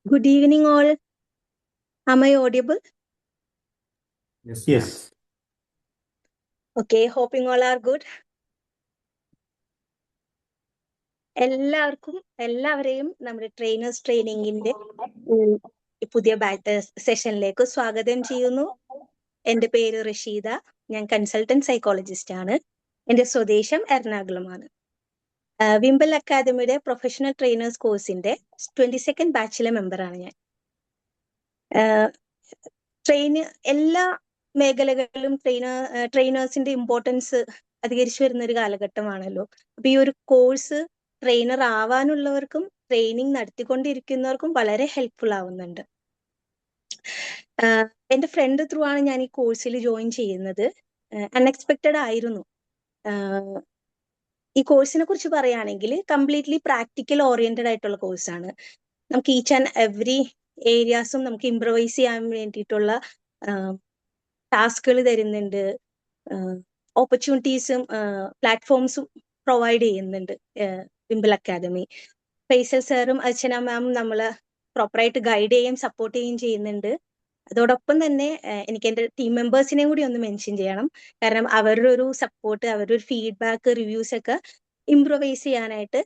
Good evening, all. Am I audible? Yes. Yes. Okay, hoping all are good. എല്ലാവരെയും നമ്മുടെ trainers ട്രെയിനിങ്ങിന്റെ പുതിയ സെഷനിലേക്ക് സ്വാഗതം ചെയ്യുന്നു. എൻ്റെ പേര് റഷീദ. ഞാൻ കൺസൾട്ടന്റ് സൈക്കോളജിസ്റ്റ് ആണ്. എൻ്റെ സ്വദേശം എറണാകുളമാണ്. വിംബൽ അക്കാദമിയുടെ പ്രൊഫഷണൽ ട്രെയിനേഴ്സ് കോഴ്സിന്റെ 22nd ബാച്ചിലെ മെമ്പറാണ് ഞാൻ. എല്ലാ മേഖലകളിലും ട്രെയിനേഴ്സിന്റെ ഇമ്പോർട്ടൻസ് അധികരിച്ചു വരുന്ന ഒരു കാലഘട്ടമാണല്ലോ. അപ്പൊ ഈ ഒരു കോഴ്സ് ട്രെയിനർ ആവാനുള്ളവർക്കും ട്രെയിനിങ് നടത്തിക്കൊണ്ടിരിക്കുന്നവർക്കും വളരെ ഹെൽപ്ഫുൾ ആവുന്നുണ്ട്. എന്റെ ഫ്രണ്ട് ത്രൂ ആണ് ഞാൻ ഈ കോഴ്സിൽ ജോയിൻ ചെയ്യുന്നത്. അൺഎക്സ്പെക്റ്റഡ് ആയിരുന്നു. ഈ കോഴ്സിനെ കുറിച്ച് പറയുകയാണെങ്കിൽ കംപ്ലീറ്റ്ലി പ്രാക്ടിക്കൽ ഓറിയന്റഡ് ആയിട്ടുള്ള കോഴ്സാണ്. നമുക്ക് ഈച്ച് ആൻഡ് എവറി ഏരിയാസും നമുക്ക് ഇംപ്രവൈസ് ചെയ്യാൻ വേണ്ടിയിട്ടുള്ള ടാസ്കുകൾ തരുന്നുണ്ട്. ഓപ്പർച്യൂണിറ്റീസും പ്ലാറ്റ്ഫോംസും പ്രൊവൈഡ് ചെയ്യുന്നുണ്ട് വിംബൽ അക്കാദമി. ഫൈസൽ സാറും അർച്ചന മാമും നമ്മളെ പ്രോപ്പറായിട്ട് ഗൈഡ് ചെയ്യുകയും സപ്പോർട്ട് ചെയ്യുകയും ചെയ്യുന്നുണ്ട്. അതോടൊപ്പം തന്നെ എനിക്ക് എൻ്റെ ടീം മെമ്പേഴ്സിനെയും കൂടി ഒന്ന് മെൻഷൻ ചെയ്യണം. കാരണം അവരുടെ ഒരു സപ്പോർട്ട്, അവരുടെ ഒരു ഫീഡ്ബാക്ക്, റിവ്യൂസ് ഒക്കെ ഇംപ്രൂവൈസ് ചെയ്യാനായിട്ട്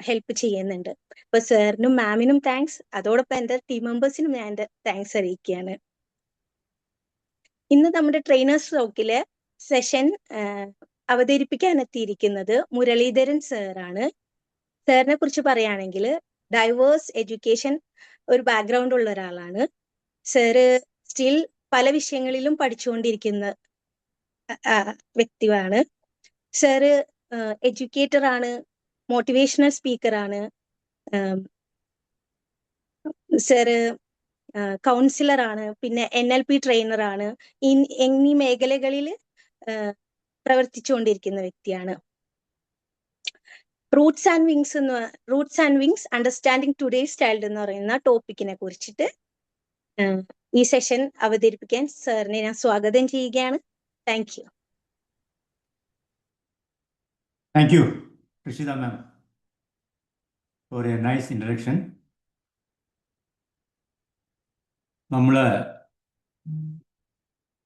ഹെൽപ്പ് ചെയ്യുന്നുണ്ട്. അപ്പൊ സാറിനും മാമിനും താങ്ക്സ്. അതോടൊപ്പം എൻ്റെ ടീം മെമ്പേഴ്സിനും ഞാൻ എൻ്റെ താങ്ക്സ് അറിയിക്കുകയാണ്. ഇന്ന് നമ്മുടെ ട്രെയിനേഴ്സ് ടോക്കിലെ സെഷൻ അവതരിപ്പിക്കാൻ എത്തിയിരിക്കുന്നത് മുരളീധരൻ സാറാണ്. സാറിനെ കുറിച്ച് പറയുകയാണെങ്കിൽ ഡൈവേഴ്സ് എഡ്യൂക്കേഷൻ ഒരു ബാക്ക്ഗ്രൗണ്ട് ഉള്ള ഒരാളാണ്. സാറ് സ്റ്റിൽ പല വിഷയങ്ങളിലും പഠിച്ചുകൊണ്ടിരിക്കുന്ന വ്യക്തിയാണ്. സാറ് എഡ്യൂക്കേറ്റർ ആണ്, മോട്ടിവേഷണൽ സ്പീക്കർ ആണ്. സാറ് കൗൺസിലർ ആണ്, പിന്നെ NLP ട്രെയിനർ ആണ്. എന്നീ മേഖലകളിൽ പ്രവർത്തിച്ചുകൊണ്ടിരിക്കുന്ന വ്യക്തിയാണ്. Roots and wings understanding today's child എന്ന് പറയുന്ന ടോപ്പിക്കിനെ കുറിച്ചിട്ട് ഈ സെഷൻ അവതരിപ്പിക്കാൻ സാറിനെ ഞാൻ സ്വാഗതം ചെയ്യുകയാണ്. Thank you. Thank you, Rashida ma'am, for a nice introduction.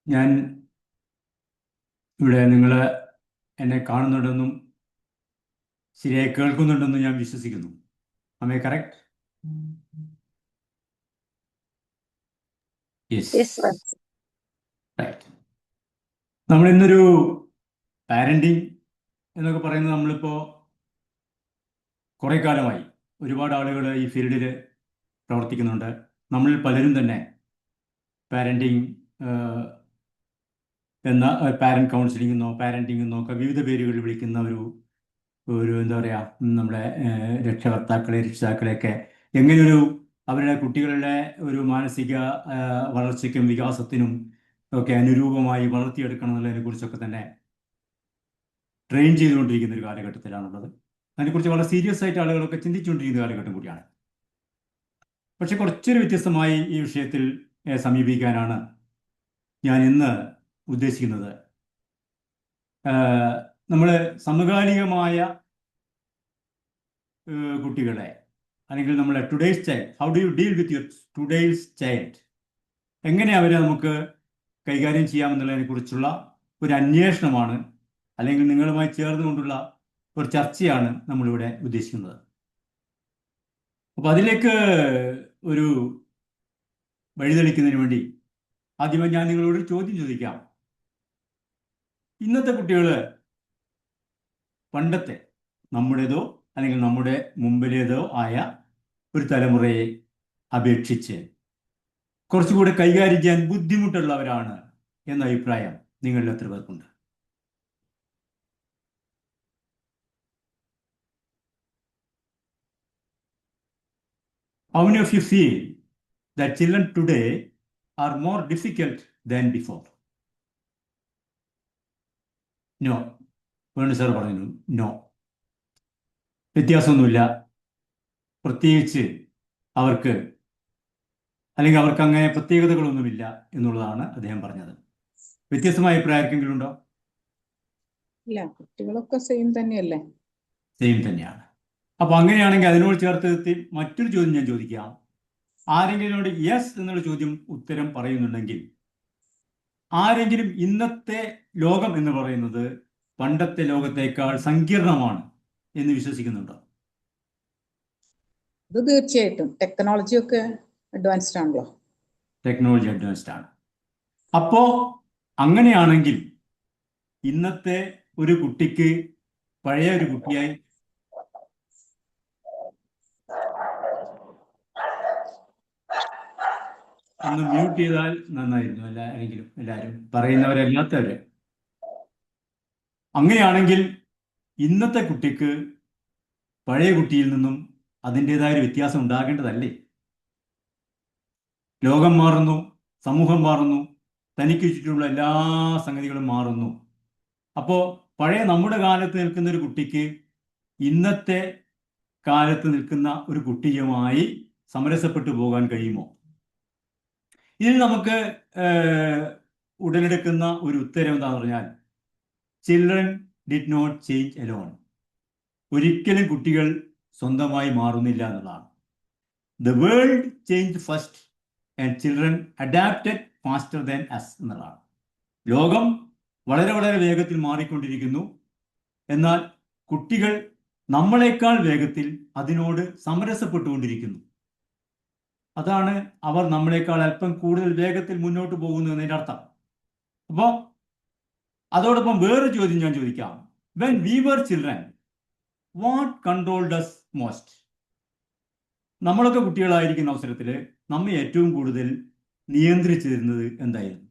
ഞാൻ ഇവിടെ നിങ്ങൾ എന്നെ കാണുന്നുണ്ടെന്നും ശരിയായി കേൾക്കുന്നുണ്ടെന്നും ഞാൻ വിശ്വസിക്കുന്നു. Am I correct? Yes. Right. നമ്മൾ ഇന്നൊരു പാരന്റിങ് എന്നൊക്കെ പറയുന്നത് നമ്മളിപ്പോൾ കുറേ കാലമായി ഒരുപാട് ആളുകൾ ഈ ഫീൽഡിൽ പ്രവർത്തിക്കുന്നുണ്ട്. നമ്മളിൽ പലരും തന്നെ പാരന്റിങ് എന്ന പാരന്റ് കൗൺസിലിംഗ് എന്നോ ഒക്കെ വിവിധ പേരുകളിൽ വിളിക്കുന്ന ഒരു എന്താ പറയുക, നമ്മുടെ രക്ഷിതാക്കളെയൊക്കെ എങ്ങനെയൊരു അവരുടെ കുട്ടികളുടെ ഒരു മാനസിക വളർച്ചയ്ക്കും വികാസത്തിനും ഒക്കെ അനുരൂപമായി വളർത്തിയെടുക്കണം എന്നുള്ളതിനെ കുറിച്ചൊക്കെ തന്നെ ട്രെയിൻ ചെയ്തുകൊണ്ടിരിക്കുന്ന ഒരു കാലഘട്ടത്തിലാണുള്ളത്. അതിനെക്കുറിച്ച് വളരെ സീരിയസ് ആയിട്ട് ആളുകളൊക്കെ ചിന്തിച്ചുകൊണ്ടിരിക്കുന്ന കാലഘട്ടം കൂടിയാണ്. പക്ഷെ കുറച്ചൊരു വ്യത്യസ്തമായി ഈ വിഷയത്തിൽ സമീപിക്കാനാണ് ഞാൻ ഇന്ന് ഉദ്ദേശിക്കുന്നത്. നമ്മൾ സമകാലികമായ കുട്ടികളെ, അല്ലെങ്കിൽ നമ്മളെ today's child, how do you deal with your today's child, എങ്ങനെ അവരെ നമുക്ക് കൈകാര്യം ചെയ്യാമെന്നുള്ളതിനെ കുറിച്ചുള്ള ഒരു അന്വേഷണമാണ്, അല്ലെങ്കിൽ നിങ്ങളുമായി ചേർന്നുകൊണ്ടുള്ള ഒരു ചർച്ചയാണ് നമ്മളിവിടെ ഉദ്ദേശിക്കുന്നത്. അപ്പോൾ അതിലേക്ക് ഒരു വഴിതെളിക്കുന്നതിന് വേണ്ടി ആദ്യമായി ഞാൻ നിങ്ങളോട് ചോദ്യം ചോദിക്കാം. ഇന്നത്തെ കുട്ടികൾ പണ്ടത്തെ നമ്മുടേതോ അല്ലെങ്കിൽ നമ്മുടെ മുമ്പിലേതോ ആയ ഒരു തലമുറയെ അപേക്ഷിച്ച് കുറച്ചുകൂടെ കൈകാര്യം ചെയ്യാൻ ബുദ്ധിമുട്ടുള്ളവരാണ് എന്ന അഭിപ്രായം നിങ്ങളിൽ എത്ര പേർക്കുണ്ട്? How many of you feel that children today are more difficult than before? No. Venu sir പറഞ്ഞു നോ, വ്യത്യാസമൊന്നുമില്ല. പ്രത്യേകിച്ച് അവർക്ക് അങ്ങനെ പ്രത്യേകതകളൊന്നുമില്ല എന്നുള്ളതാണ് അദ്ദേഹം പറഞ്ഞത്. വ്യത്യസ്തമായ അഭിപ്രായം ആർക്കെങ്കിലും ഉണ്ടോ? ഇല്ല, കുട്ടികളൊക്കെ സെയിം തന്നെയല്ലേ? സെയിം തന്നെയാണ്. അപ്പോൾ അങ്ങനെയാണെങ്കിൽ അതിനോട് ചേർത്ത് മറ്റൊരു ചോദ്യം ഞാൻ ചോദിക്കാം. ആരെങ്കിലോട് യെസ് എന്നുള്ള ചോദ്യം ഉത്തരം പറയുന്നുണ്ടെങ്കിൽ ആരെങ്കിലും ഇന്നത്തെ ലോകം എന്ന് പറയുന്നത് പണ്ടത്തെ ലോകത്തേക്കാൾ സങ്കീർണമാണ് എന്ന് വിശ്വസിക്കുന്നുണ്ടോ? ഇത് തീർച്ചയായിട്ടും ടെക്നോളജി ഒക്കെ അഡ്വാൻസ്ഡ് ആണല്ലോ. ടെക്നോളജി അഡ്വാൻസ്ഡ് ആണ്. അപ്പോ അങ്ങനെയാണെങ്കിൽ ഇന്നത്തെ ഒരു കുട്ടിക്ക് പഴയ ഒരു കുട്ടിയായി ഒന്ന് മ്യൂട്ട് ചെയ്താൽ നന്നായിരുന്നു. എല്ലാവരും പറയുന്നവരല്ലാത്തവര്. അങ്ങനെയാണെങ്കിൽ ഇന്നത്തെ കുട്ടിക്ക് പഴയ കുട്ടിയിൽ നിന്നും അതിൻ്റെതായ ഒരു വ്യത്യാസം ഉണ്ടാകേണ്ടതല്ലേ? ലോകം മാറുന്നു, സമൂഹം മാറുന്നു, തനിക്ക് ചുറ്റുമുള്ള എല്ലാ സംഗതികളും മാറുന്നു. അപ്പോൾ പഴയ നമ്മുടെ കാലത്ത് നിൽക്കുന്ന ഒരു കുട്ടിക്ക് ഇന്നത്തെ കാലത്ത് നിൽക്കുന്ന ഒരു കുട്ടിയുമായി സമരസപ്പെട്ടു പോകാൻ കഴിയുമോ? ഇതിൽ നമുക്ക് ഉടലെടുക്കുന്ന ഒരു ഉത്തരം എന്താണെന്ന് പറഞ്ഞാൽ children did not change alone. ഒരിക്കലും കുട്ടികൾ സ്വന്തമായി മാറുന്നില്ല എന്നുള്ളതാണ്. The world change first and children adapted faster than us എന്നുള്ളതാണ്. ലോകം വളരെ വളരെ വേഗത്തിൽ മാറിക്കൊണ്ടിരിക്കുന്നു, എന്നാൽ കുട്ടികൾ നമ്മളെക്കാൾ വേഗത്തിൽ അതിനോട് സമരസപ്പെട്ടുകൊണ്ടിരിക്കുന്നു. അതാണ് അവർ നമ്മളെക്കാൾ അല്പം കൂടുതൽ വേഗത്തിൽ മുന്നോട്ട് പോകുന്നു എന്നതിൻ്റെ അർത്ഥം. അപ്പോൾ അതോടൊപ്പം വേറൊരു ചോദ്യം ഞാൻ ചോദിക്കാം. When we were children what controlled us most? നമ്മളൊക്കെ കുട്ടികളായിരിക്കുന്ന അവസരത്തിൽ നമ്മെ ഏറ്റവും കൂടുതൽ നിയന്ത്രിച്ചിരുന്നത് എന്തായിരുന്നു?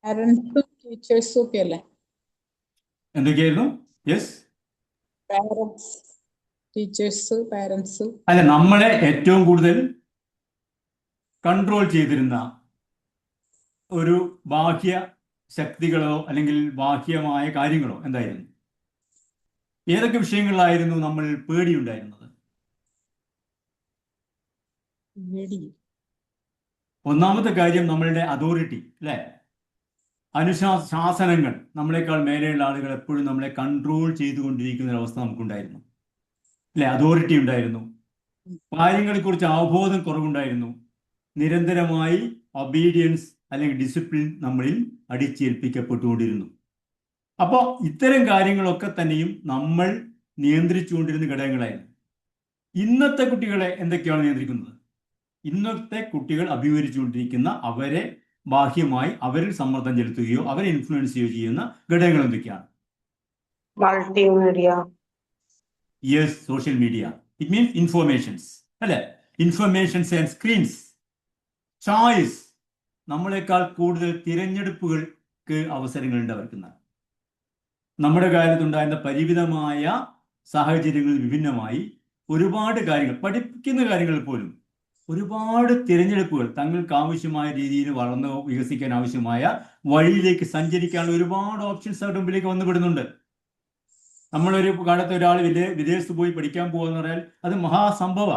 പാരന്റ്സും ടീച്ചേഴ്സും ഒക്കെ അല്ലേ? എന്തൊക്കെയായിരുന്നു? Yes, parents, teachers, parents. അല്ല, നമ്മളെ ഏറ്റവും കൂടുതൽ കൺട്രോൾ ചെയ്തിരുന്ന ഒരു ബാഹ്യ ശക്തികളോ അല്ലെങ്കിൽ ബാഹ്യമായ കാര്യങ്ങളോ എന്തായിരുന്നു? ഏതൊക്കെ വിഷയങ്ങളിലായിരുന്നു നമ്മൾ പേടിയുണ്ടായിരുന്നത്? ഒന്നാമത്തെ കാര്യം നമ്മളുടെ അതോറിറ്റി, അല്ലെ? ശാസനങ്ങൾ, നമ്മളെക്കാൾ മേലെയുള്ള ആളുകൾ എപ്പോഴും നമ്മളെ കൺട്രോൾ ചെയ്തുകൊണ്ടിരിക്കുന്ന ഒരു അവസ്ഥ നമുക്കുണ്ടായിരുന്നു, അല്ലെ? അതോറിറ്റി ഉണ്ടായിരുന്നു. കാര്യങ്ങളെക്കുറിച്ച് അവബോധം കുറവുണ്ടായിരുന്നു. നിരന്തരമായി ഒബീഡിയൻസ് അല്ലെങ്കിൽ ഡിസിപ്ലിൻ നമ്മളിൽ അടിച്ചേൽപ്പിക്കപ്പെട്ടുകൊണ്ടിരുന്നു. അപ്പോൾ ഇത്തരം കാര്യങ്ങളൊക്കെ തന്നെയും നമ്മൾ നിയന്ത്രിച്ചുകൊണ്ടിരുന്ന ഘടകങ്ങളായിരുന്നു. ഇന്നത്തെ കുട്ടികളെ എന്തൊക്കെയാണ് നിയന്ത്രിക്കുന്നത്? ഇന്നത്തെ കുട്ടികൾ അഭിമുഖീകരിച്ചുകൊണ്ടിരിക്കുന്ന അവരെ ബാഹ്യമായി അവരിൽ സമ്മർദ്ദം ചെലുത്തുകയോ അവരെ ഇൻഫ്ലുവൻസ് ചെയ്യുകയോ ചെയ്യുന്ന ഘടകങ്ങൾ എന്തൊക്കെയാണ്? Multimedia. Yes, social media. It means informations, അല്ലെ? Informations and screens. ചോയ്സ്, നമ്മളെക്കാൾ കൂടുതൽ തിരഞ്ഞെടുപ്പുകൾക്ക് അവസരങ്ങളുണ്ട് അവർക്ക്. നമ്മുടെ കാലത്തുണ്ടായിരുന്ന പരിമിതമായ സാഹചര്യങ്ങളിൽ വിഭിന്നമായി ഒരുപാട് കാര്യങ്ങൾ, പഠിപ്പിക്കുന്ന കാര്യങ്ങളിൽ പോലും ഒരുപാട് തിരഞ്ഞെടുപ്പുകൾ, തങ്ങൾക്ക് ആവശ്യമായ രീതിയിൽ വളർന്ന് വികസിക്കാൻ ആവശ്യമായ വഴിയിലേക്ക് സഞ്ചരിക്കാനുള്ള ഒരുപാട് ഓപ്ഷൻസ് അവരുടെ മുമ്പിലേക്ക് വന്നുപെടുന്നുണ്ട്. നമ്മളൊരു കാലത്ത് ഒരാൾ വിദേശത്ത് പോയി പഠിക്കാൻ പോകുക പറഞ്ഞാൽ അത് മഹാസംഭവ.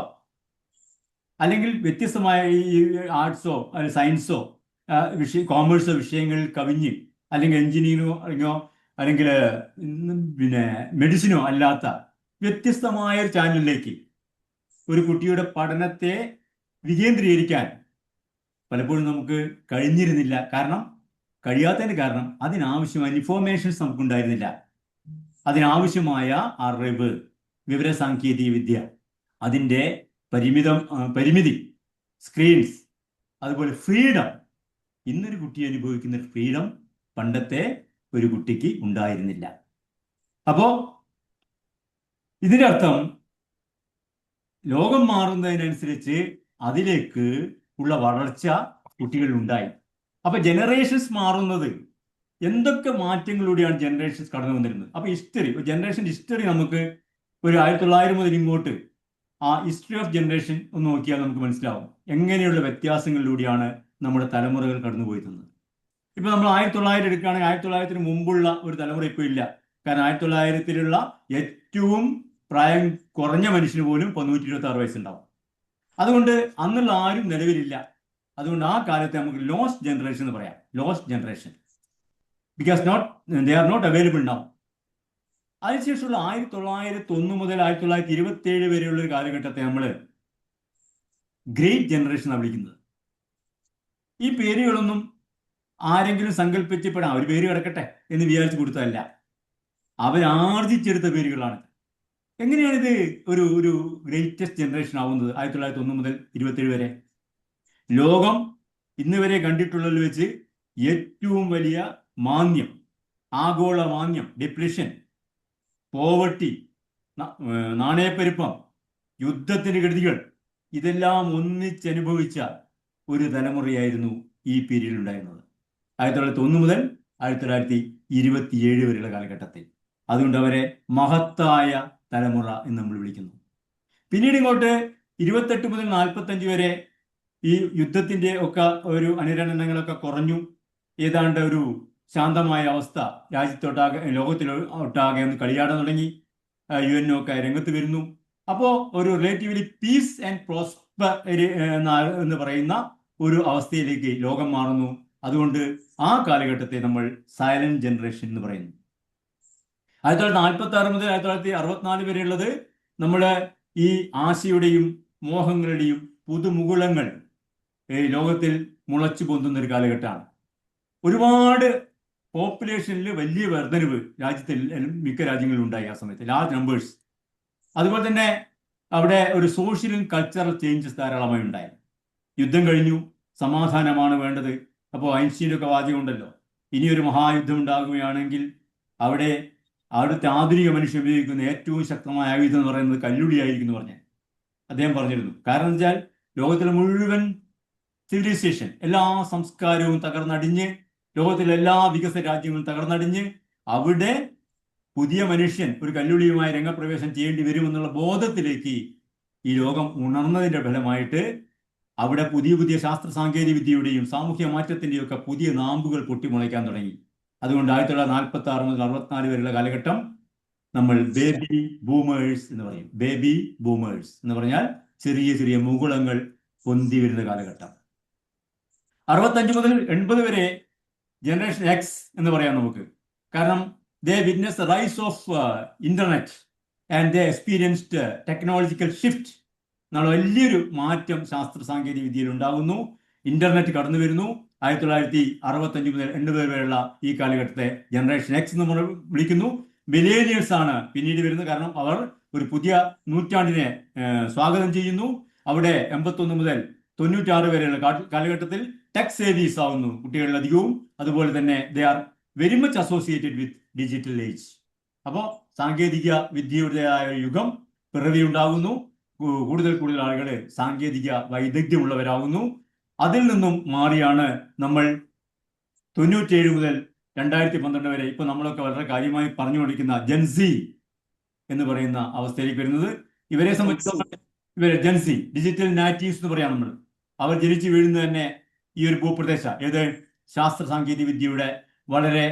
അല്ലെങ്കിൽ വ്യത്യസ്തമായ ഈ ആർട്സോ അല്ലെങ്കിൽ സയൻസോ കോമേഴ്സോ വിഷയങ്ങളിൽ കവിഞ്ഞ് അല്ലെങ്കിൽ എഞ്ചിനീയറിങ്ങോ അല്ലെങ്കിൽ പിന്നെ മെഡിസിനോ അല്ലാത്ത വ്യത്യസ്തമായ ഒരു ചാനലിലേക്ക് ഒരു കുട്ടിയുടെ പഠനത്തെ വികേന്ദ്രീകരിക്കാൻ പലപ്പോഴും നമുക്ക് കഴിഞ്ഞിരുന്നില്ല. കഴിയാത്തതിന് കാരണം അതിനാവശ്യമായ ഇൻഫോർമേഷൻസ് നമുക്കുണ്ടായിരുന്നില്ല. അതിനാവശ്യമായ അറിവ്, വിവരസാങ്കേതിക വിദ്യ, അതിൻ്റെ പരിമിതി, സ്ക്രീൻസ്, അതുപോലെ ഫ്രീഡം. ഇന്നൊരു കുട്ടി അനുഭവിക്കുന്ന ഫ്രീഡം പണ്ടത്തെ ഒരു കുട്ടിക്ക് ഉണ്ടായിരുന്നില്ല. അപ്പോൾ ഇതിൻ്റെ അർത്ഥം ലോകം മാറുന്നതിനനുസരിച്ച് അതിലേക്ക് ഉള്ള വളർച്ച കുട്ടികളിൽ ഉണ്ടായി. അപ്പൊ ജനറേഷൻസ് മാറുന്നത്, എന്തൊക്കെ മാറ്റങ്ങളിലൂടെയാണ് ജനറേഷൻസ് കടന്നു വന്നിരുന്നത്? അപ്പൊ ജനറേഷൻ ഹിസ്റ്ററി നമുക്ക് ഒരു 1900 മുതൽ ഇങ്ങോട്ട് ആ ഹിസ്റ്ററി ഓഫ് ജനറേഷൻ ഒന്ന് നോക്കിയാൽ നമുക്ക് മനസ്സിലാവും എങ്ങനെയുള്ള വ്യത്യാസങ്ങളിലൂടെയാണ് നമ്മുടെ തലമുറകൾ കടന്നുപോയിരുന്നത്. ഇപ്പൊ നമ്മൾ 1900 എടുക്കുകയാണെങ്കിൽ 1900 മുമ്പുള്ള ഒരു തലമുറ ഇപ്പോൾ ഇല്ല. കാരണം 1900-ലുള്ള ഏറ്റവും പ്രായം കുറഞ്ഞ മനുഷ്യന് പോലും 126 വയസ്സുണ്ടാവും. അതുകൊണ്ട് അന്നുള്ള ആരും നിലവിലില്ല. അതുകൊണ്ട് ആ കാലത്തെ നമുക്ക് ലോസ്റ്റ് ജനറേഷൻ എന്ന് പറയാം. Lost generation, because they are not available now. അതിനുശേഷമുള്ള 1901 മുതൽ 1927 വരെയുള്ള ഒരു കാലഘട്ടത്തെ നമ്മൾ ഗ്രേറ്റ് ജനറേഷൻ എന്നാണ് വിളിക്കുന്നത്. ഈ പേരുകളൊന്നും ആരെങ്കിലും സങ്കല്പിച്ചപ്പെടാം ഒരു പേര് കിടക്കട്ടെ എന്ന് വിചാരിച്ചു കൊടുത്തതല്ല, അവരാർജിച്ചെടുത്ത പേരുകളാണ്. എങ്ങനെയാണിത് ഒരു ഗ്രേറ്റസ്റ്റ് ജനറേഷൻ ആവുന്നത്? 1901 മുതൽ 27 വരെ ലോകം ഇന്ന് വരെ കണ്ടിട്ടുള്ളതിൽ വെച്ച് ഏറ്റവും വലിയ മാന്ദ്യം, ആഗോള മാന്ദ്യം, ഡിപ്രഷൻ, പോവർട്ടി, നാണയപ്പെരുപ്പം, യുദ്ധത്തിന്റെ കെടുതികൾ, ഇതെല്ലാം ഒന്നിച്ചനുഭവിച്ച ഒരു തലമുറയായിരുന്നു ഈ പീരീഡിൽ ഉണ്ടായിരുന്നത് 1901 മുതൽ 1927 വരെയുള്ള കാലഘട്ടത്തിൽ. അതുകൊണ്ട് അവരെ മഹത്തായ തലമുറ എന്ന് നമ്മൾ വിളിക്കുന്നു. പിന്നീട് ഇങ്ങോട്ട് 28 മുതൽ 45 വരെ ഈ യുദ്ധത്തിന്റെ ഒക്കെ ഒരു അനുരണനങ്ങളൊക്കെ കുറഞ്ഞു. ഏതാണ്ട് ഒരു ശാന്തമായ അവസ്ഥ രാജ്യത്തൊട്ടാകെ, ലോകത്തിലൊട്ടാകെ ഒന്ന് കളിയാടാൻ തുടങ്ങി. UN ഒക്കെ രംഗത്ത് വരുന്നു. അപ്പോൾ ഒരു റിലേറ്റീവ്ലി പീസ് ആൻഡ് പ്രോസ്പർ എന്ന് പറയുന്ന ഒരു അവസ്ഥയിലേക്ക് ലോകം മാറുന്നു. അതുകൊണ്ട് ആ കാലഘട്ടത്തെ നമ്മൾ സൈലന്റ് ജനറേഷൻ എന്ന് പറയുന്നു. 1946 മുതൽ 1964 വരെയുള്ളത് നമ്മുടെ ഈ ആശയുടെയും മോഹങ്ങളുടെയും പുതുമുകുളങ്ങൾ ലോകത്തിൽ മുളച്ചു പൊന്തുന്ന ഒരു കാലഘട്ടമാണ്. ഒരുപാട് പോപ്പുലേഷനിൽ വലിയ വർധനവ് രാജ്യത്തിൽ മിക്ക രാജ്യങ്ങളിലും ഉണ്ടായി ആ സമയത്ത്, ലാർജ് നമ്പേഴ്സ്. അതുപോലെ തന്നെ അവിടെ ഒരു സോഷ്യൽ ആൻഡ് കൾച്ചറൽ ചേഞ്ചസ് ധാരാളമായി ഉണ്ടായി. യുദ്ധം കഴിഞ്ഞു, സമാധാനമാണ് വേണ്ടത്. അപ്പോൾ ഐൻസ്റ്റീൻ്റെ ഒക്കെ വാചകം ഉണ്ടല്ലോ, ഇനിയൊരു മഹായുദ്ധം ഉണ്ടാകുകയാണെങ്കിൽ അവിടുത്തെ ആധുനിക മനുഷ്യൻ ഉപയോഗിക്കുന്ന ഏറ്റവും ശക്തമായ ആയുധം എന്ന് പറയുന്നത് കല്ലുളിയായിരിക്കും എന്ന് പറഞ്ഞാൽ അദ്ദേഹം പറഞ്ഞിരുന്നു. കാരണം എന്ന് വെച്ചാൽ ലോകത്തിലെ മുഴുവൻ സിവിലൈസേഷൻ, എല്ലാ സംസ്കാരവും തകർന്നടിഞ്ഞ്, ലോകത്തിലെ എല്ലാ വികസിത രാജ്യങ്ങളും തകർന്നടിഞ്ഞ് അവിടെ പുതിയ മനുഷ്യൻ ഒരു കല്ലുളിയുമായി രംഗപ്രവേശം ചെയ്യേണ്ടി വരുമെന്നുള്ള ബോധത്തിലേക്ക് ഈ ലോകം ഉണർന്നതിന്റെ ഫലമായിട്ട് അവിടെ പുതിയ പുതിയ ശാസ്ത്ര സാങ്കേതിക വിദ്യയുടെയും സാമൂഹ്യ മാറ്റത്തിന്റെയും ഒക്കെ പുതിയ നാമ്പുകൾ പൊട്ടിമുളയ്ക്കാൻ തുടങ്ങി. അതുകൊണ്ട് 1946 മുതൽ 64 വരെയുള്ള കാലഘട്ടം നമ്മൾ ബേബി ബൂമേഴ്സ് എന്ന് പറയും. ബേബി ബൂമേഴ്സ് എന്ന് പറഞ്ഞാൽ ചെറിയ ചെറിയ മുകുളങ്ങൾ പൊന്തി വരുന്ന കാലഘട്ടം. 65 മുതൽ 80 വരെ ജനറേഷൻ എക്സ് എന്ന് പറയാം നമുക്ക്. കാരണം they witnessed the rise of internet and they experienced technological shift. എന്നുള്ള വലിയൊരു മാറ്റം ശാസ്ത്ര സാങ്കേതിക വിദ്യയിൽ ഉണ്ടാകുന്നു. ഇന്റർനെറ്റ് കടന്നു വരുന്നു. 1965 മുതൽ 80 വരെയുള്ള ഈ കാലഘട്ടത്തെ ജനറേഷൻ എക്സ് എന്ന് നമ്മൾ വിളിക്കുന്നു. മില്ലേനിയൽസ് ആണ് പിന്നീട് വരുന്നത്. കാരണം അവർ ഒരു പുതിയ നൂറ്റാണ്ടിനെ സ്വാഗതം ചെയ്യുന്നു. അവിടെ 81 മുതൽ 96 വരെയുള്ള കാലഘട്ടത്തിൽ ടെക് സേവീസ് ആവുന്നു കുട്ടികളിലധികവും. അതുപോലെ തന്നെ they are very much associated with digital age. അപ്പോൾ സാങ്കേതിക വിദ്യയുടേതായ യുഗം പിറവി ഉണ്ടാകുന്നു. കൂടുതൽ കൂടുതൽ ആളുകൾ സാങ്കേതിക വൈദഗ്ധ്യമുള്ളവരാകുന്നു. അതിൽ നിന്നും മാറിയാണ് നമ്മൾ 97 മുതൽ 2012 വരെ ഇപ്പൊ നമ്മളൊക്കെ വളരെ കാര്യമായി പറഞ്ഞുകൊണ്ടിരിക്കുന്ന ജെൻസി എന്ന് പറയുന്ന അവസ്ഥയിലേക്ക് വരുന്നത്. ഇവരെ സംബന്ധിച്ചിടത്തോളം ഇവരെ ജെൻസി, ഡിജിറ്റൽ നാറ്റീവ്സ് എന്ന് പറയാം നമ്മൾ. അവർ ജനിച്ചു വീഴുന്നത് തന്നെ ഈ ഒരു ഭൂപ്രദേശ ശാസ്ത്ര സാങ്കേതിക വിദ്യയുടെ വളരെ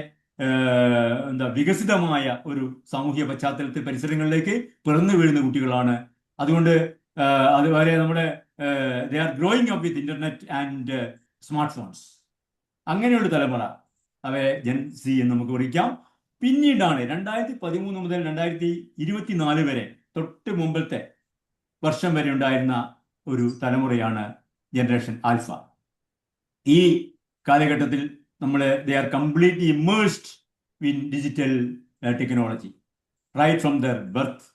വികസിതമായ ഒരു സാമൂഹിക പശ്ചാത്തലത്തിൽ പരിസരങ്ങളിലേക്ക് പിറന്നു വീഴുന്ന കുട്ടികളാണ്. അതുകൊണ്ട് അതുവരെ നമ്മുടെ ദേ are growing up with internet and smart phones. അങ്ങനെയുള്ള തലമുറ അവയെ ജെൻസി എന്ന് നമുക്ക് വിളിക്കാം. പിന്നീടാണ് 2013 മുതൽ 2024 വരെ തൊട്ട് മുമ്പത്തെ വർഷം വരെ ഉണ്ടായിരുന്ന ഒരു തലമുറയാണ് ജനറേഷൻ ആൽഫ. ഈ കാലഘട്ടത്തിൽ they are completely immersed in digital technology right from their birth.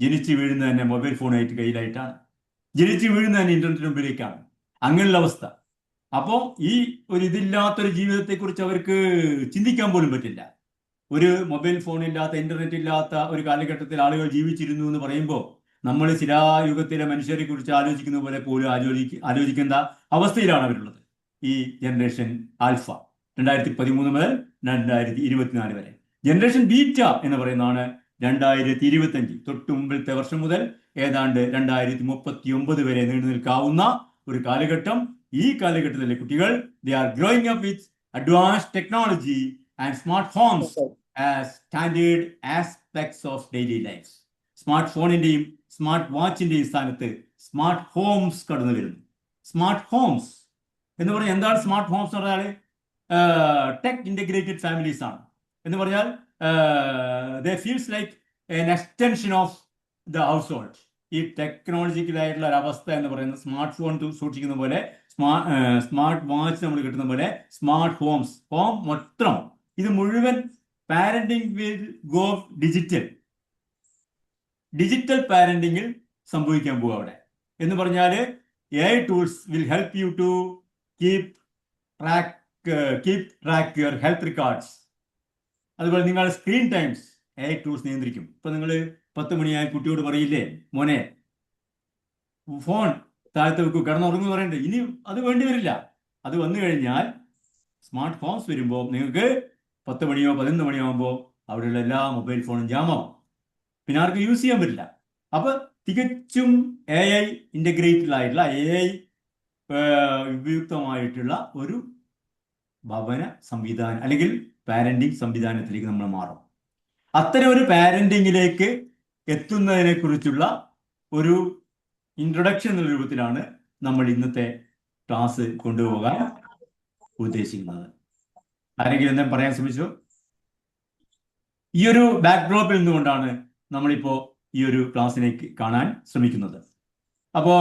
ജനിച്ചു വീഴുന്നത് തന്നെ മൊബൈൽ ഫോണായിട്ട് കയ്യിലായിട്ടാണ്. ജനിച്ചു വീഴുന്നത് തന്നെ ഇന്റർനെറ്റ് മുമ്പിലേക്കാണ്. അങ്ങനെയുള്ള അവസ്ഥ. അപ്പോൾ ഈ ഒരു ഇതില്ലാത്തൊരു ജീവിതത്തെക്കുറിച്ച് അവർക്ക് ചിന്തിക്കാൻ പോലും പറ്റില്ല. ഒരു മൊബൈൽ ഫോൺ ഇല്ലാത്ത, ഇന്റർനെറ്റ് ഇല്ലാത്ത ഒരു കാലഘട്ടത്തിൽ ആളുകൾ ജീവിച്ചിരുന്നു എന്ന് പറയുമ്പോൾ നമ്മൾ ശിലായുഗത്തിലെ മനുഷ്യരെ കുറിച്ച് ആലോചിക്കുന്ന പോലെ പോലും ആലോചിക്കേണ്ട അവസ്ഥയിലാണ് അവരുള്ളത്. ഈ ജനറേഷൻ ആൽഫ 2013 മുതൽ 2024 വരെ. ജനറേഷൻ ബീറ്റ എന്ന് പറയുന്നതാണ് 2025 തൊട്ട് മുമ്പിലത്തെ വർഷം മുതൽ ഏതാണ്ട് 2039 വരെ നീണ്ടു നിൽക്കാവുന്ന ഒരു കാലഘട്ടം. ഈ കാലഘട്ടത്തിലെ കുട്ടികൾ they are growing up with advanced technology and smart homes as standard aspects of daily life. Smart ഫോണിന്റെയും സ്മാർട്ട് വാച്ചിന്റെയും സ്ഥാനത്ത് സ്മാർട്ട് ഹോംസ് കടന്നു വരുന്നു. സ്മാർട്ട് ഹോംസ് എന്ന് പറഞ്ഞാൽ എന്താണ് സ്മാർട്ട് ഹോംസ് എന്ന് പറഞ്ഞാൽ ടെക് ഇന്റഗ്രേറ്റഡ് ഫാമിലീസ് ആണ്. എന്ന് പറഞ്ഞാൽ they feels like an extension of the household. ഈ ടെക്നോളജിക്കലായിട്ടുള്ള ഒരു അവസ്ഥ എന്ന് പറയുന്നത് സ്മാർട്ട് ഫോൺ സൂക്ഷിക്കുന്ന പോലെ, സ്മാർട്ട് വാച്ച് നമ്മൾ കിട്ടുന്ന പോലെ സ്മാർട്ട് ഹോം മൊത്തം ഇത് മുഴുവൻ പാരന്റിങ് വിൽ ഗോ ഡിജിറ്റൽ പാരന്റിങ്ങിൽ സംഭവിക്കാൻ പോകും അവിടെ. എന്ന് പറഞ്ഞാൽ AI tools will help you to keep track your health records. അതുപോലെ നിങ്ങളുടെ സ്ക്രീൻ ടൈംസ് AI ടൂൾസ് നിയന്ത്രിക്കും. ഇപ്പൊ നിങ്ങൾ 10 മണിയായ കുട്ടിയോട് പറയില്ലേ, മോനെ ഫോൺ താഴത്ത് വെക്കൂ, കിടന്നുറങ്ങുന്നു പറയണ്ടേ, ഇനി അത് വേണ്ടി വരില്ല. അത് വന്നു കഴിഞ്ഞാൽ സ്മാർട്ട് ഫോൺസ് വരുമ്പോൾ നിങ്ങൾക്ക് 10 മണിയോ 11 മണിയോ ആകുമ്പോൾ അവിടെയുള്ള എല്ലാ മൊബൈൽ ഫോണും ജാമാവും, പിന്നെ ആർക്കും യൂസ് ചെയ്യാൻ പറ്റില്ല. അപ്പൊ തികച്ചും AI ഇന്റഗ്രേറ്റഡ് ആയിട്ടുള്ള AI ഉപയുക്തമായിട്ടുള്ള ഒരു ഭവന സംവിധാനം അല്ലെങ്കിൽ പാരന്റിങ് സംവിധാനത്തിലേക്ക് നമ്മൾ മാറും. അത്തരം ഒരു പാരന്റിങ്ങിലേക്ക് എത്തുന്നതിനെ കുറിച്ചുള്ള ഒരു ഇൻട്രൊഡക്ഷൻ എന്ന രൂപത്തിലാണ് നമ്മൾ ഇന്നത്തെ ക്ലാസ് കൊണ്ടുപോകാൻ ഉദ്ദേശിക്കുന്നത്. ആരെങ്കിലും എന്തെങ്കിലും പറയാൻ ശ്രമിച്ചോ? ഈ ഒരു ബാക്ക്ഡ്രോപ്പിൽ നിന്നുകൊണ്ടാണ് നമ്മളിപ്പോ ഈ ഒരു ക്ലാസ്സിലേക്ക് കാണാൻ ശ്രമിക്കുന്നത്. അപ്പോ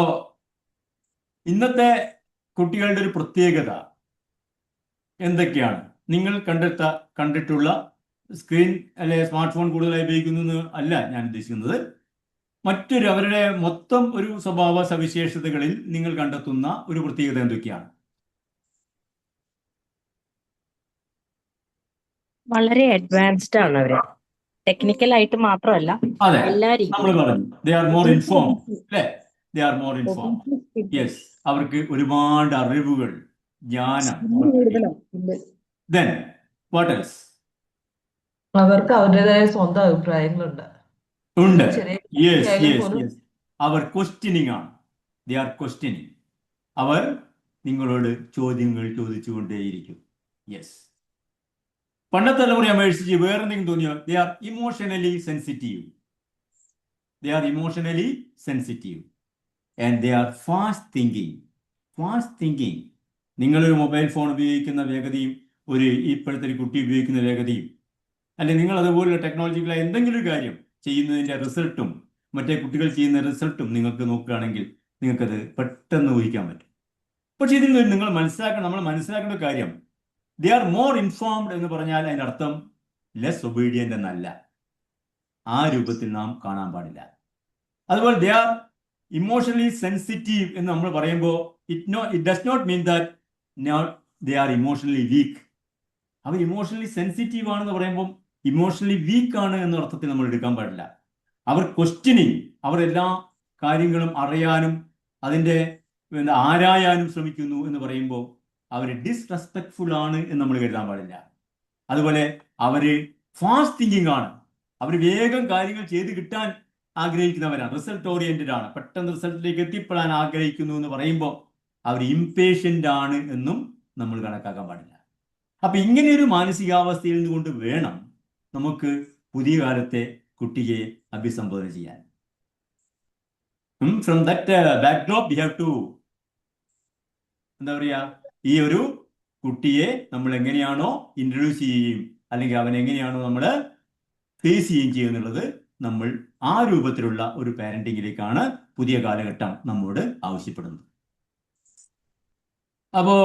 ഇന്നത്തെ കുട്ടികളുടെ ഒരു പ്രത്യേകത എന്തൊക്കെയാണ്? നിങ്ങൾ കണ്ടിട്ടുള്ള സ്ക്രീൻ അല്ലെ സ്മാർട്ട് ഫോൺ കൂടുതലായി ഉപയോഗിക്കുന്നു അല്ല ഞാൻ ഉദ്ദേശിക്കുന്നത്. അവരുടെ മൊത്തം ഒരു സ്വഭാവ സവിശേഷതകളിൽ നിങ്ങൾ കണ്ടെത്തുന്ന ഒരു പ്രത്യേകത എന്തൊക്കെയാണ്? വളരെ അഡ്വാൻസ്ഡ് ആണ് അവര്, ടെക്നിക്കൽ ആയിട്ട് മാത്രമല്ല അതെ, എല്ലാ നമ്മൾ പറഞ്ഞു ദേ ആർ മോർ ഇൻഫോംഡ് അല്ലേ? They are more informed. Yes, അവർക്ക് ഒരുപാട് അറിവുകൾ, ജ്ഞാനം. Then what else? അവർക്ക് അവരുടേതായ സ്വന്തം അഭിപ്രായങ്ങളുണ്ട്. ഉണ്ട്. ചെറിയ യെസ് കുട്ടിയായാലും യെസ് പോലും യെസ്. അവർ ക്വസ്റ്റ്യനിങ് ആണ്. They are questioning. അവർ നിങ്ങളോട് ചോദ്യങ്ങൾ ചോദിച്ചുകൊണ്ടേയിരിക്കും. യെസ്. പണ്ടത്തെ തലമുറയെ അപേക്ഷിച്ച് വേറെ എന്തെങ്കിലും തോന്നിയോ? They are emotionally sensitive. They are emotionally sensitive and they are fast thinking. നിങ്ങളൊരു മൊബൈൽ ഫോൺ ഉപയോഗിക്കുന്ന വേഗതയും ഇപ്പോഴത്തെ ഒരു കുട്ടി ഉപയോഗിക്കുന്ന വേഗതയും, അല്ലെങ്കിൽ നിങ്ങൾ അതുപോലുള്ള ടെക്നോളജിക്കലായ എന്തെങ്കിലും ഒരു കാര്യം ചെയ്യുന്നതിൻ്റെ റിസൾട്ടും മറ്റേ കുട്ടികൾ ചെയ്യുന്ന റിസൾട്ടും നിങ്ങൾക്ക് നോക്കുകയാണെങ്കിൽ നിങ്ങൾക്കത് പെട്ടെന്ന് ഊഹിക്കാൻ പറ്റും. പക്ഷെ ഇതിൽ നിന്ന് നമ്മൾ മനസ്സിലാക്കേണ്ട കാര്യം, ദേ ആർ മോർ ഇൻഫോംഡ് എന്ന് പറഞ്ഞാൽ അതിൻ്റെ അർത്ഥം ലെസ് ഒബീഡിയൻ്റ് എന്നല്ല. ആ രൂപത്തിൽ നാം കാണാൻ പാടില്ല. അതുപോലെ ദേ ആർ ഇമോഷണലി സെൻസിറ്റീവ് എന്ന് നമ്മൾ പറയുമ്പോൾ it does not mean that they are emotionally weak. അവർ ഇമോഷണലി സെൻസിറ്റീവ് ആണെന്ന് പറയുമ്പോൾ ഇമോഷണലി വീക്ക് ആണ് എന്ന അർത്ഥത്തിൽ നമ്മൾ എടുക്കാൻ പാടില്ല. അവർ ക്വസ്റ്റ്യനിങ്, അവർ എല്ലാ കാര്യങ്ങളും അറിയാനും അതിൻ്റെ ആരായാനും ശ്രമിക്കുന്നു എന്ന് പറയുമ്പോൾ അവർ ഡിസ്റെസ്പെക്ട്ഫുൾ ആണ് എന്ന് നമ്മൾ കരുതാൻ പാടില്ല. അതുപോലെ അവർ ഫാസ്റ്റ് തിങ്കിങ് ആണ്. അവർ വേഗം കാര്യങ്ങൾ ചെയ്ത് കിട്ടാൻ ആഗ്രഹിക്കുന്നവരാണ്, റിസൾട്ട് ഓറിയന്റഡ് ആണ്, പെട്ടെന്ന് റിസൾട്ടിലേക്ക് എത്തിപ്പെടാൻ ആഗ്രഹിക്കുന്നു എന്ന് പറയുമ്പോൾ അവർ ഇംപേഷ്യൻ്റ് ആണ് എന്നും നമ്മൾ കണക്കാക്കാൻ പാടില്ല. അപ്പൊ ഇങ്ങനെയൊരു മാനസികാവസ്ഥയിൽ നിന്നുകൊണ്ട് വേണം നമുക്ക് പുതിയ കാലത്തെ കുട്ടിയെ അഭിസംബോധന ചെയ്യാൻ. From that backdrop we have to എന്താ പറയുക, ഈ ഒരു കുട്ടിയെ നമ്മൾ എങ്ങനെയാണോ ഇൻട്രൊഡ്യൂസ് ചെയ്യുകയും അല്ലെങ്കിൽ അവൻ എങ്ങനെയാണോ നമ്മൾ ഫേസ് ചെയ്യുകയും ചെയ്യുന്നുള്ളത്, നമ്മൾ ആ രൂപത്തിലുള്ള ഒരു പാരന്റിങ്ങിലേക്കാണ് പുതിയ കാലഘട്ടം നമ്മോട് ആവശ്യപ്പെടുന്നത്. അപ്പോ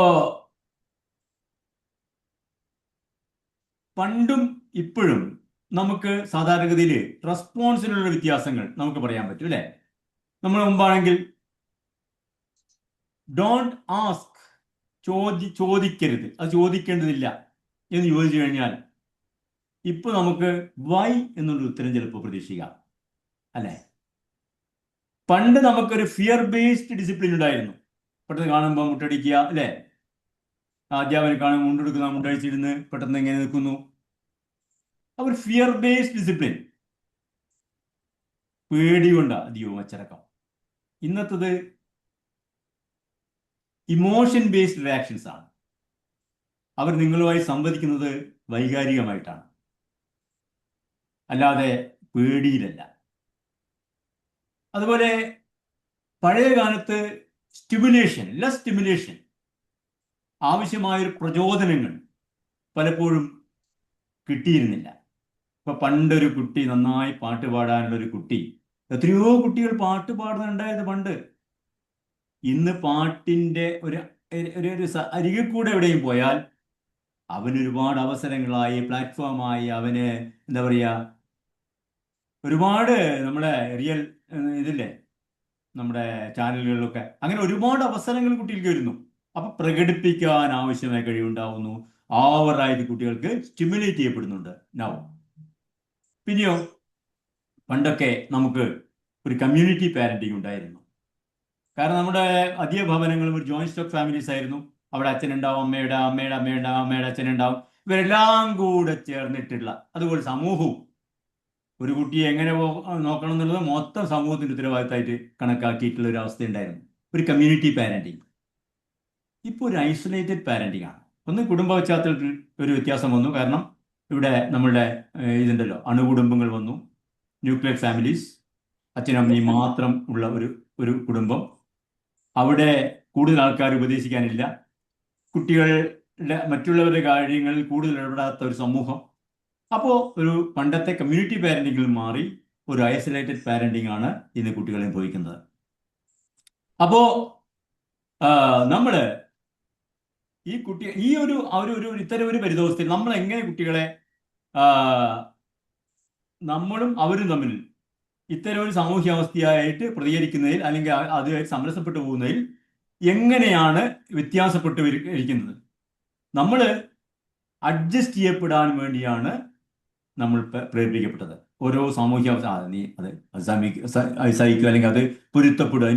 പണ്ടും ഇപ്പോഴും നമുക്ക് സാധാരണഗതിയിൽ റെസ്പോൺസിലുള്ള വ്യത്യാസങ്ങൾ നമുക്ക് പറയാൻ പറ്റും അല്ലേ? നമ്മൾ മുമ്പാണെങ്കിൽ ഡോണ്ട് ആസ്ക്, ചോദിക്കരുത്, അത് ചോദിക്കേണ്ടതില്ല എന്ന് ചോദിച്ചു കഴിഞ്ഞാൽ ഇപ്പൊ നമുക്ക് വൈ എന്നുള്ള ഉത്തരം ചിലപ്പോൾ പ്രതീക്ഷിക്കാം അല്ലേ? പണ്ട് നമുക്കൊരു ഫിയർ ബേസ്ഡ് ഡിസിപ്ലിൻ ഉണ്ടായിരുന്നു. പെട്ടെന്ന് കാണുമ്പോൾ മുട്ടടിക്കുക അല്ലേ? അധ്യാപകനെ കാണുമ്പോൾ മുണ്ടെടുക്കുന്ന, മുണ്ടടിച്ചിരുന്ന് പെട്ടെന്ന് എങ്ങനെ നിൽക്കുന്നു. അവർ ഫിയർ ബേസ്ഡ് ഡിസിപ്ലിൻ, പേടി കൊണ്ടാ അധികവും അച്ചടക്കം. ഇന്നത്തത് ഇമോഷൻ ബേസ്ഡ് റിയാക്ഷൻസ് ആണ്. അവർ നിങ്ങളുമായി സംവദിക്കുന്നത് വൈകാരികമായിട്ടാണ്, അല്ലാതെ പേടിയിലല്ല. അതുപോലെ പഴയ കാലത്ത് ലെസ് സ്റ്റിമുലേഷൻ, ആവശ്യമായൊരു പ്രചോദനങ്ങൾ പലപ്പോഴും കിട്ടിയിരുന്നില്ല. ഇപ്പൊ പണ്ടൊരു കുട്ടി നന്നായി പാട്ട് പാടാനുള്ള ഒരു കുട്ടി, എത്രയോ കുട്ടികൾ പാട്ട് പാടുന്നുണ്ടായത് പണ്ട്. ഇന്ന് പാട്ടിന്റെ ഒരു അരികിൽ കൂടെ എവിടെയും പോയാൽ അവന് ഒരുപാട് അവസരങ്ങളായി, പ്ലാറ്റ്ഫോമായി, അവന് എന്താ പറയുക, ഒരുപാട് നമ്മുടെ റിയൽ ഇതില്ലേ നമ്മുടെ ചാനലുകളിലൊക്കെ അങ്ങനെ ഒരുപാട് അവസരങ്ങൾ കുട്ടികൾക്ക് വരുന്നു. അപ്പൊ പ്രകടിപ്പിക്കാൻ ആവശ്യമായ കഴിവുണ്ടാവുന്നു. ഓവറായിട്ട് കുട്ടികൾക്ക് സ്റ്റിമുലേറ്റ് ചെയ്യപ്പെടുന്നുണ്ട് നൗ. പിന്നെയോ പണ്ടൊക്കെ നമുക്ക് ഒരു കമ്മ്യൂണിറ്റി പാരന്റിങ് ഉണ്ടായിരുന്നു. കാരണം നമ്മുടെ അധിക ഭവനങ്ങളും ഒരു ജോയിന്റ് സ്റ്റോക്ക് ഫാമിലീസ് ആയിരുന്നു. അവിടെ അച്ഛനുണ്ടാവും, അമ്മയുടെ അമ്മയുടെ അമ്മയുടെ അമ്മയുടെ അച്ഛനുണ്ടാവും. ഇവരെല്ലാം കൂടെ ചേർന്നിട്ടുള്ള അതുപോലെ സമൂഹവും ഒരു കുട്ടിയെ എങ്ങനെ നോക്കണം എന്നുള്ളത് മൊത്തം സമൂഹത്തിന്റെ ഉത്തരവാദിത്തമായിട്ട് കണക്കാക്കിയിട്ടുള്ള ഒരു അവസ്ഥ ഉണ്ടായിരുന്നു. ഒരു കമ്മ്യൂണിറ്റി പാരന്റിങ്. ഇപ്പോൾ ഒരു ഐസൊലേറ്റഡ് പാരന്റിങ് ആണ്. ഒന്ന് കുടുംബ പശ്ചാത്തലത്തിൽ ഒരു വ്യത്യാസം വന്നു. കാരണം ഇവിടെ നമ്മളുടെ ഇതുണ്ടല്ലോ, അണുകുടുംബങ്ങൾ വന്നു, ന്യൂക്ലിയർ ഫാമിലീസ്, അച്ഛനും അമ്മയും മാത്രം ഉള്ള ഒരു കുടുംബം. അവിടെ കൂടുതൽ ആൾക്കാർ ഉപദേശിക്കാനില്ല. കുട്ടികളുടെ മറ്റുള്ളവരുടെ കാര്യങ്ങളിൽ കൂടുതൽ ഇടപെടാത്ത ഒരു സമൂഹം. അപ്പോൾ ഒരു പണ്ടത്തെ കമ്മ്യൂണിറ്റി പാരന്റിങ്ങിൽ മാറി ഒരു ഐസൊലേറ്റഡ് പാരന്റിങ് ആണ് ഇന്ന് കുട്ടികൾ അനുഭവിക്കുന്നത്. അപ്പോ നമ്മള് ഈ കുട്ടി ഈ ഒരു ഇത്തരം ഒരു പരിതോഷത്തിൽ നമ്മൾ എങ്ങനെ കുട്ടികളെ നമ്മളും അവരും തമ്മിൽ ഇത്തരം ഒരു സാമൂഹ്യാവസ്ഥയായിട്ട് പ്രതികരിക്കുന്നതിൽ അല്ലെങ്കിൽ അതുമായിട്ട് സമരസപ്പെട്ടു പോകുന്നതിൽ എങ്ങനെയാണ് വ്യത്യാസപ്പെട്ടു ഇരിക്കുന്നത്? നമ്മൾ അഡ്ജസ്റ്റ് ചെയ്യപ്പെടാൻ വേണ്ടിയാണ് നമ്മൾ പ്രേരിപ്പിക്കപ്പെട്ടത്. ഓരോ സാമൂഹ്യാവസ്ഥ നീ അത് സഹിക്കുക, അല്ലെങ്കിൽ അത് പൊരുത്തപ്പെടുക,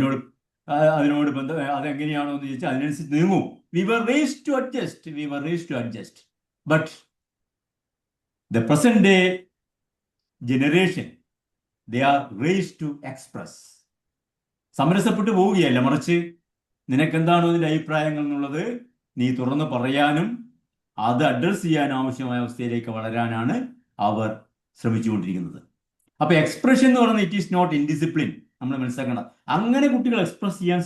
അതിനോട് ബന്ധം അതെങ്ങനെയാണോ എന്ന് ചോദിച്ചാൽ അതിനനുസരിച്ച് നീങ്ങും. We were raised to adjust. But the present day generation, they are raised to express. സമരസപ്പെട്ടു പോവുകയല്ല, മറിച്ച് നിനക്കെന്താണോ ഇതിൻ്റെ അഭിപ്രായങ്ങൾ എന്നുള്ളത് നീ തുറന്ന് പറയാനും അത് അഡ്രസ് ചെയ്യാൻ ആവശ്യമായ അവസ്ഥയിലേക്ക് വളരാനാണ് അവർ ശ്രമിച്ചുകൊണ്ടിരിക്കുന്നത്. അപ്പൊ എക്സ്പ്രഷൻ എന്ന് പറയുന്നത് ഇറ്റ് ഈസ് നോട്ട് ഇൻഡിസിപ്ലിൻ. നമ്മൾ മനസ്സിലാക്കണം. അങ്ങനെ കുട്ടികൾ എക്സ്പ്രസ് ചെയ്യാൻ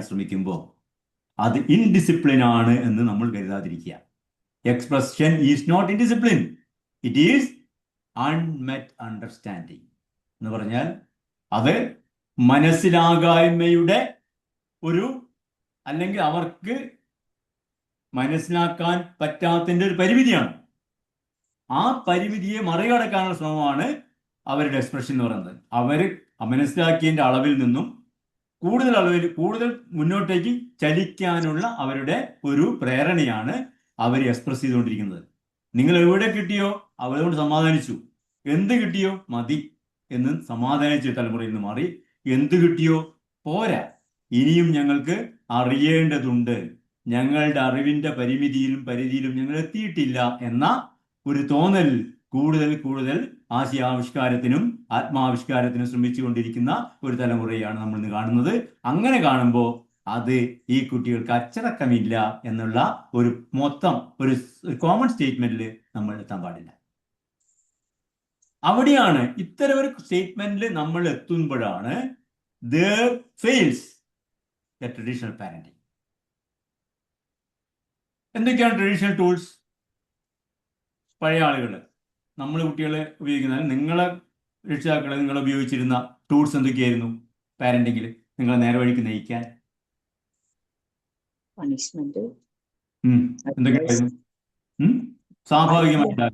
ശ്രമിക്കുമ്പോൾ അത് ഇൻഡിസിപ്ലിൻ ആണ് എന്ന് നമ്മൾ കരുതാതിരിക്കുക. Expression is not indiscipline, it is unmet understanding എന്ന് പറഞ്ഞാൽ അത് മനസ്സിലാകായ്മയുടെ അല്ലെങ്കിൽ അവർക്ക് മനസ്സിലാക്കാൻ പറ്റാത്തതിൻ്റെ ഒരു പരിമിതിയാണ്. ആ പരിമിതിയെ മറികടക്കാനുള്ള ശ്രമമാണ് അവരുടെ എക്സ്പ്രഷൻ എന്ന് പറയുന്നത്. അവർ മനസ്സിലാക്കിയതിൻ്റെ അളവിൽ നിന്നും കൂടുതൽ മുന്നോട്ടേക്ക് ചലിക്കാനുള്ള അവരുടെ ഒരു പ്രേരണയാണ് അവർ എക്സ്പ്രസ് ചെയ്തുകൊണ്ടിരിക്കുന്നത്. നിങ്ങൾ എവിടെ കിട്ടിയോ അവരോട് സമാധാനിച്ചു, എന്ത് കിട്ടിയോ മതി എന്ന് സമാധാനിച്ച തലമുറയിൽ നിന്ന് മാറി എന്ത് കിട്ടിയോ പോരാ, ഇനിയും ഞങ്ങൾക്ക് അറിയേണ്ടതുണ്ട്, ഞങ്ങളുടെ അറിവിന്റെ പരിധിയിലും ഞങ്ങൾ എത്തിയിട്ടില്ല എന്ന ഒരു തോന്നൽ കൂടുതൽ ആശയാവിഷ്കാരത്തിനും ആത്മാവിഷ്കാരത്തിനും ശ്രമിച്ചുകൊണ്ടിരിക്കുന്ന ഒരു തലമുറയാണ് നമ്മൾ ഇന്ന് കാണുന്നത്. അങ്ങനെ കാണുമ്പോൾ അത് ഈ കുട്ടികൾക്ക് അച്ചടക്കമില്ല എന്നുള്ള ഒരു കോമൺ സ്റ്റേറ്റ്മെന്റിൽ നമ്മൾ എത്താൻ പാടില്ല. അവിടെയാണ് ഇത്തരം ഒരു സ്റ്റേറ്റ്മെന്റിൽ നമ്മൾ എത്തുമ്പോഴാണ് there fails a traditional parenting. എന്തൊക്കെയാണ് ട്രഡീഷണൽ ടൂൾസ്? പഴയ ആളുകൾ നമ്മൾ കുട്ടികളെ ഉപയോഗിക്കുന്ന നിങ്ങളെ രക്ഷിതാക്കളെ നിങ്ങൾ ഉപയോഗിച്ചിരുന്ന ടൂൾസ് എന്തൊക്കെയായിരുന്നു പാരന്റിങ്ങിൽ നിങ്ങളെ നേരെ വഴിക്ക് നയിക്കാൻ? പണിഷ്മെന്റ് എന്തൊക്കെയായിരുന്നു? സ്വാഭാവികമായിട്ട്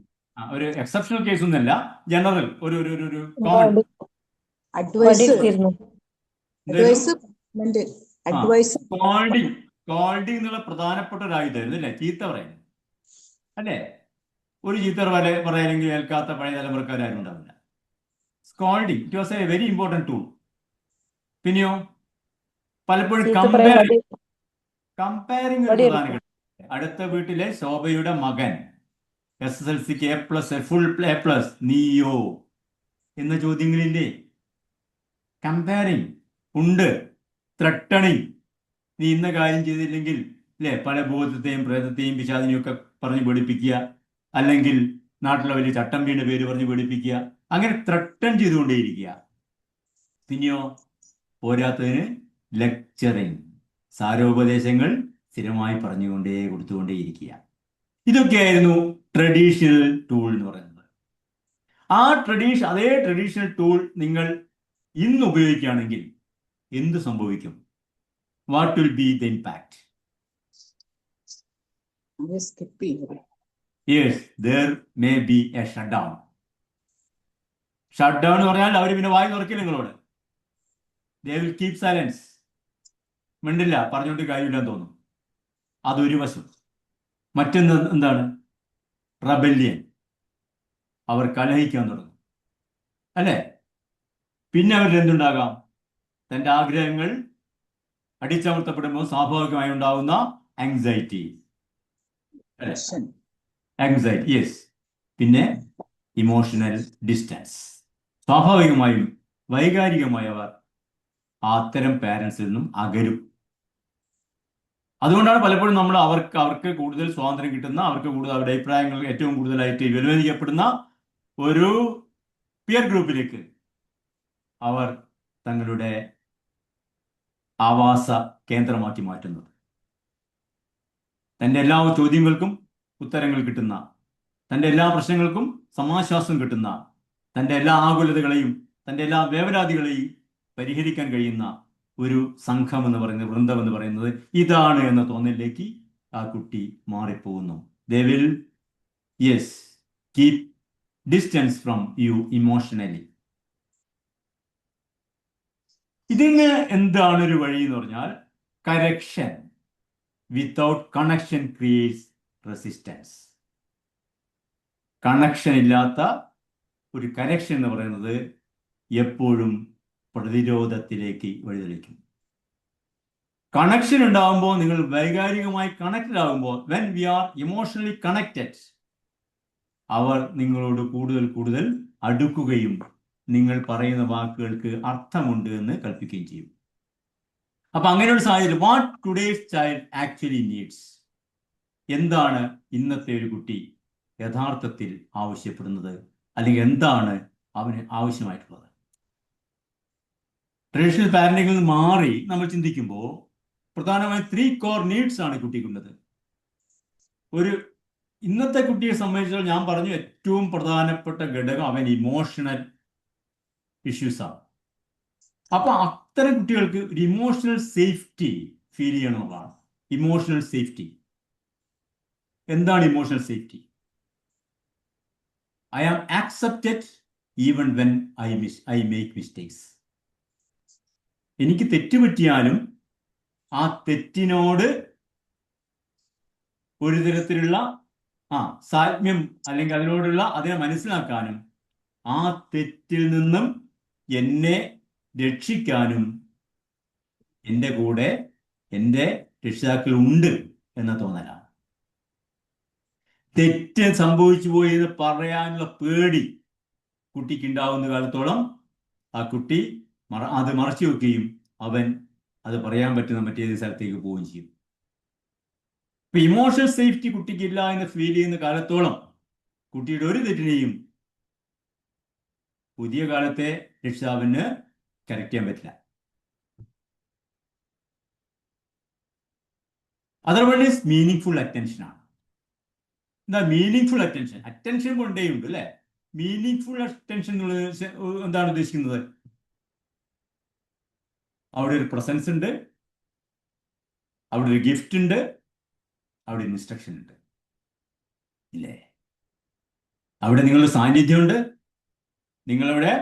ഒരു എക്സെപ്ഷണൽ കേസ് ഒന്നല്ല, ജനറൽ ഒരു കോമൺ സ്കോൾഡിങ് എന്നുള്ള പ്രധാനപ്പെട്ട ഒരു ആയുധമായിരുന്നു അല്ലേ? ചീത്ത പറയുന്നത് അല്ലേ? ഒരു ചീത്ത പറയാനെങ്കിൽ ഏൽക്കാത്ത പഴയ തലമുറക്കാരും ഉണ്ടാവില്ല. Scolding it was a very important tool. പിന്നെയോ പലപ്പോഴും കമ്പയറിംഗ് ഒരു പ്രധാന ഘടകം. അടുത്ത വീട്ടിലെ ശോഭയുടെ മകൻ SSLCക്ക് A+, ഫുൾ A+, നീയോ എന്ന ചോദ്യങ്ങളില്ലേ? കമ്പയറിംഗ് ഉണ്ട്, ത്രട്ടണിങ്, നീ ഇന്ന കാര്യം ചെയ്തില്ലെങ്കിൽ അല്ലേ പല ഭൂതത്തെയും പ്രേതത്തെയും പിശാചിനെയും ഒക്കെ പറഞ്ഞ് പേടിപ്പിക്കുക, അല്ലെങ്കിൽ നാട്ടിലെ വലിയ ചട്ടമ്പിയുടെ പേര് പറഞ്ഞ് പേടിപ്പിക്കുക, അങ്ങനെ ത്രട്ടൺ ചെയ്തുകൊണ്ടേയിരിക്കുക. പിന്നെയോ പോരാത്തതിന് ലെക്ചറിങ്, സാരോപദേശങ്ങൾ സ്ഥിരമായി കൊടുത്തുകൊണ്ടേയിരിക്കുക. ഇതൊക്കെയായിരുന്നു ട്രഡീഷണൽ ടൂൾ എന്ന് പറയുന്നത്. അതേ ട്രഡീഷണൽ ടൂൾ നിങ്ങൾ ഇന്ന് ഉപയോഗിക്കുകയാണെങ്കിൽ എന്ത് സംഭവിക്കും? What will be the impact? സ്കിപ്പ് ചെയ്യും. Yes, there may be a shutdown. Shutdown എന്ന് പറഞ്ഞാൽ അവർ പിന്നെ വായി തുറക്കില്ല നിങ്ങളോട്. They will keep silence. മിണ്ടില്ല, പറഞ്ഞുകൊണ്ട് കാര്യമില്ലെന്ന് തോന്നും. അതൊരു വശം. മറ്റൊന്ന് എന്താണ്? റബല്യൻ. അവർ കലഹിക്കാൻ തുടങ്ങും, അല്ലേ? പിന്നെ അവരിൽ എന്തുണ്ടാകാം? തൻ്റെ ആഗ്രഹങ്ങൾ അടിച്ചമർത്തപ്പെടുമ്പോൾ സ്വാഭാവികമായി ഉണ്ടാവുന്ന ആങ്സൈറ്റി. Anxiety, yes. പിന്നെ ഇമോഷണൽ ഡിസ്റ്റൻസ്. സ്വാഭാവികമായും വൈകാരികമായി അവർ അത്തരം പാരൻസിൽ നിന്നും അകലും. അതുകൊണ്ടാണ് പലപ്പോഴും നമ്മൾ അവർക്ക് കൂടുതൽ സ്വാതന്ത്ര്യം കിട്ടുന്ന, അവർക്ക് കൂടുതൽ അവരുടെ അഭിപ്രായങ്ങൾ ഏറ്റവും കൂടുതലായിട്ട് വിലമതിക്കപ്പെടുന്ന ഒരു പിയർ ഗ്രൂപ്പിലേക്ക് അവർ തങ്ങളുടെ ആവാസ കേന്ദ്രമാക്കി മാറ്റുന്നത്. തൻ്റെ എല്ലാ ചോദ്യങ്ങൾക്കും ഉത്തരങ്ങൾ കിട്ടുന്ന, തൻ്റെ എല്ലാ പ്രശ്നങ്ങൾക്കും സമാശ്വാസം കിട്ടുന്ന, തൻ്റെ എല്ലാ ആകുലതകളെയും തൻ്റെ എല്ലാ വേവലാതികളെയും പരിഹരിക്കാൻ കഴിയുന്ന ഒരു സംഘം എന്ന് പറയുന്നത്, വൃന്ദം എന്ന് പറയുന്നത് ഇതാണ് എന്ന തോന്നലിലേക്ക് ആ കുട്ടി മാറിപ്പോകുന്നു. They will keep distance from you emotionally. ഇതിന് എന്താണ് ഒരു വഴി എന്ന് പറഞ്ഞാൽ, correction without connection creates resistance. Connection ഇല്ലാത്ത ഒരു കറക്ഷൻ എന്ന് പറയുന്നത് എപ്പോഴും പ്രതിരോധത്തിലേക്ക് വഴിതെളിക്കും. കണക്ഷൻ ഉണ്ടാകുമ്പോൾ, നിങ്ങൾ വൈകാരികമായി കണക്റ്റഡ് ആകുമ്പോൾ, when we are emotionally connected, അവർ നിങ്ങളോട് കൂടുതൽ കൂടുതൽ അടുക്കുകയും നിങ്ങൾ പറയുന്ന വാക്കുകൾക്ക് അർത്ഥമുണ്ട് എന്ന് കൽപ്പിക്കുകയും ചെയ്യും. അപ്പൊ അങ്ങനെ ഒരു സാഹചര്യം, what today's child actually needs, എന്താണ് ഇന്നത്തെ ഒരു കുട്ടി യഥാർത്ഥത്തിൽ ആവശ്യപ്പെടുന്നത്, അല്ലെങ്കിൽ എന്താണ് അവന് ആവശ്യമായിട്ടുള്ളത്? ട്രഡീഷണൽ പാരന്റിങ്ങിൽ നിന്ന് മാറി നമ്മൾ ചിന്തിക്കുമ്പോൾ പ്രധാനമായും 3 കോർ നീഡ്സ് ആണ് കുട്ടിക്കുള്ളത്. ഇന്നത്തെ കുട്ടിയെ സംബന്ധിച്ചിടത്തോളം ഞാൻ പറഞ്ഞു, ഏറ്റവും പ്രധാനപ്പെട്ട ഘടകം അവൻ ഇമോഷണൽ ഇഷ്യൂസാണ്. അപ്പൊ അത്തരം കുട്ടികൾക്ക് ഒരു ഇമോഷണൽ സേഫ്റ്റി ഫീൽ ചെയ്യണമെന്നുള്ളതാണ്. ഇമോഷണൽ സേഫ്റ്റി എന്താണ്? Emotional safety, I am accepted even when I make mistakes. എനിക്ക് തെറ്റുപറ്റിയാലും ആ തെറ്റിനോട് ഒരു തരത്തിലുള്ള സാമ്യം, അല്ലെങ്കിൽ അതിനെ മനസ്സിലാക്കാനും ആ തെറ്റിൽ നിന്നും എന്നെ രക്ഷിക്കാനും എൻ്റെ കൂടെ എൻ്റെ രക്ഷിതാക്കൾ ഉണ്ട് എന്ന തോന്നലാണ്. തെറ്റ് സംഭവിച്ചു പോയി എന്ന് പറയാനുള്ള പേടി കുട്ടിക്ക് ഉണ്ടാവുന്ന കാലത്തോളം ആ കുട്ടി അത് മറച്ചു വെക്കുകയും അവൻ അത് പറയാൻ പറ്റുന്ന മറ്റേത് സ്ഥലത്തേക്ക് പോവുകയും ചെയ്യും. ഇപ്പൊ ഇമോഷണൽ സേഫ്റ്റി കുട്ടിക്ക് ഇല്ല എന്ന് ഫീൽ ചെയ്യുന്ന കാലത്തോളം കുട്ടിയുടെ ഒരു തെറ്റിനെയും പുതിയ കാലത്തെ രക്ഷിതാവിന് കറക്റ്റ് ചെയ്യാൻ പറ്റില്ല. Other one is meaning attention ആണ്. എന്താ മീനിങ് ഫുൾ അറ്റൻഷൻ? അറ്റൻഷൻ കൊണ്ടേയുണ്ട് അല്ലെ. മീനിങ് ഫുൾ അറ്റൻഷൻ എന്നുള്ളത് എന്താണ് ഉദ്ദേശിക്കുന്നത്? അവിടെ ഒരു പ്രസൻസ് ഉണ്ട്, അവിടെ ഒരു ഗിഫ്റ്റ് ഉണ്ട്, അവിടെ ഒരു ഇൻസ്ട്രക്ഷൻ ഉണ്ട്, ഇല്ലേ? അവിടെ നിങ്ങളുടെ സാന്നിധ്യമുണ്ട്, നിങ്ങളവിടെ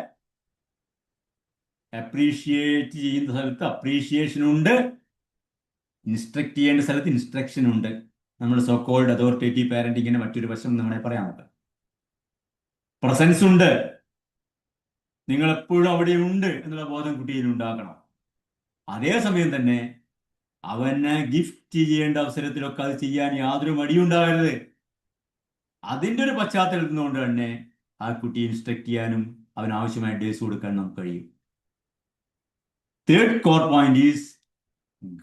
അപ്രീഷിയേറ്റ് ചെയ്യുന്ന സ്ഥലത്ത് അപ്രീഷിയേഷൻ ഉണ്ട്, ഇൻസ്ട്രക്ട് ചെയ്യേണ്ട സ്ഥലത്ത് ഇൻസ്ട്രക്ഷൻ ഉണ്ട്. നമ്മുടെ സോ കോൾഡ് അതോറിറ്റേറ്റീവ് പാരന്റിങ്ങിന്റെ മറ്റൊരു വശം നമ്മളെ പറയാനുണ്ട്. പ്രസൻസ് ഉണ്ട്, നിങ്ങൾ എപ്പോഴും അവിടെ ഉണ്ട് എന്നുള്ള ബോധം കുട്ടിയിൽ ഉണ്ടാക്കണം. അതേസമയം തന്നെ അവന് ഗിഫ്റ്റ് ചെയ്യേണ്ട അവസരത്തിലൊക്കെ അത് ചെയ്യാൻ യാതൊരു മടിയുണ്ടാകരുത്. അതിൻ്റെ ഒരു പശ്ചാത്തലത്തിൽ നിന്നുകൊണ്ട് തന്നെ ആ കുട്ടിയെ ഇൻസ്ട്രക്ട് ചെയ്യാനും അവന് ആവശ്യമായ ഡേസ് കൊടുക്കാൻ നമുക്ക് കഴിയും. Third core point is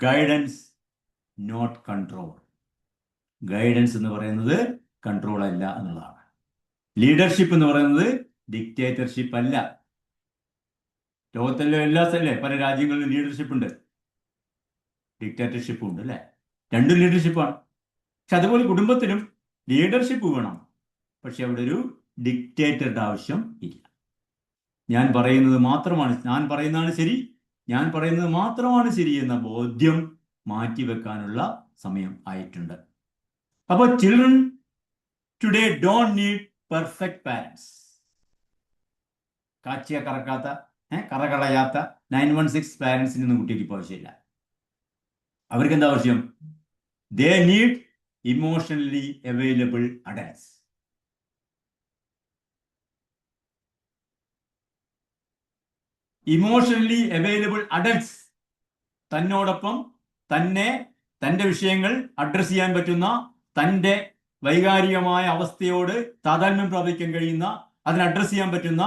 guidance not control. Guidance എന്ന് പറയുന്നത് കൺട്രോൾ അല്ല എന്നുള്ളതാണ്. ലീഡർഷിപ്പ് എന്ന് പറയുന്നത് ഡിക്റ്റേറ്റർഷിപ്പ് അല്ല. ലോകത്തിലെ എല്ലാ പല രാജ്യങ്ങളിലും ലീഡർഷിപ്പ് ഉണ്ട്, ഡിക്റ്റേറ്റർഷിപ്പും ഉണ്ട് അല്ലേ. രണ്ടും ലീഡർഷിപ്പാണ്. പക്ഷെ അതുപോലെ കുടുംബത്തിലും ലീഡർഷിപ്പ് വേണം, പക്ഷെ അവിടെ ഒരു ഡിക്റ്റേറ്ററുടെ ആവശ്യം ഇല്ല. ഞാൻ പറയുന്നതാണ് ശരി, ഞാൻ പറയുന്നത് മാത്രമാണ് ശരി എന്ന ബോധ്യം മാറ്റിവെക്കാനുള്ള സമയം ആയിട്ടുണ്ട്. അപ്പോൾ children today don't need perfect parents. കാച്ചിയ കറക്കാത്ത കറകളയാത്ത 916 പാരൻസിനൊന്നും കുട്ടിക്ക് ഇപ്പോൾ ആവശ്യമില്ല. അവർക്ക് എന്താ ആവശ്യം? They need emotionally available adults. Emotionally available adults, തന്നോടൊപ്പം തൻ്റെ വിഷയങ്ങൾ അഡ്രസ് ചെയ്യാൻ പറ്റുന്ന, തൻ്റെ വൈകാരികമായ അവസ്ഥയോട് താതാത്മ്യം പ്രാപിക്കാൻ കഴിയുന്ന, അതിനെ അഡ്രസ് ചെയ്യാൻ പറ്റുന്ന,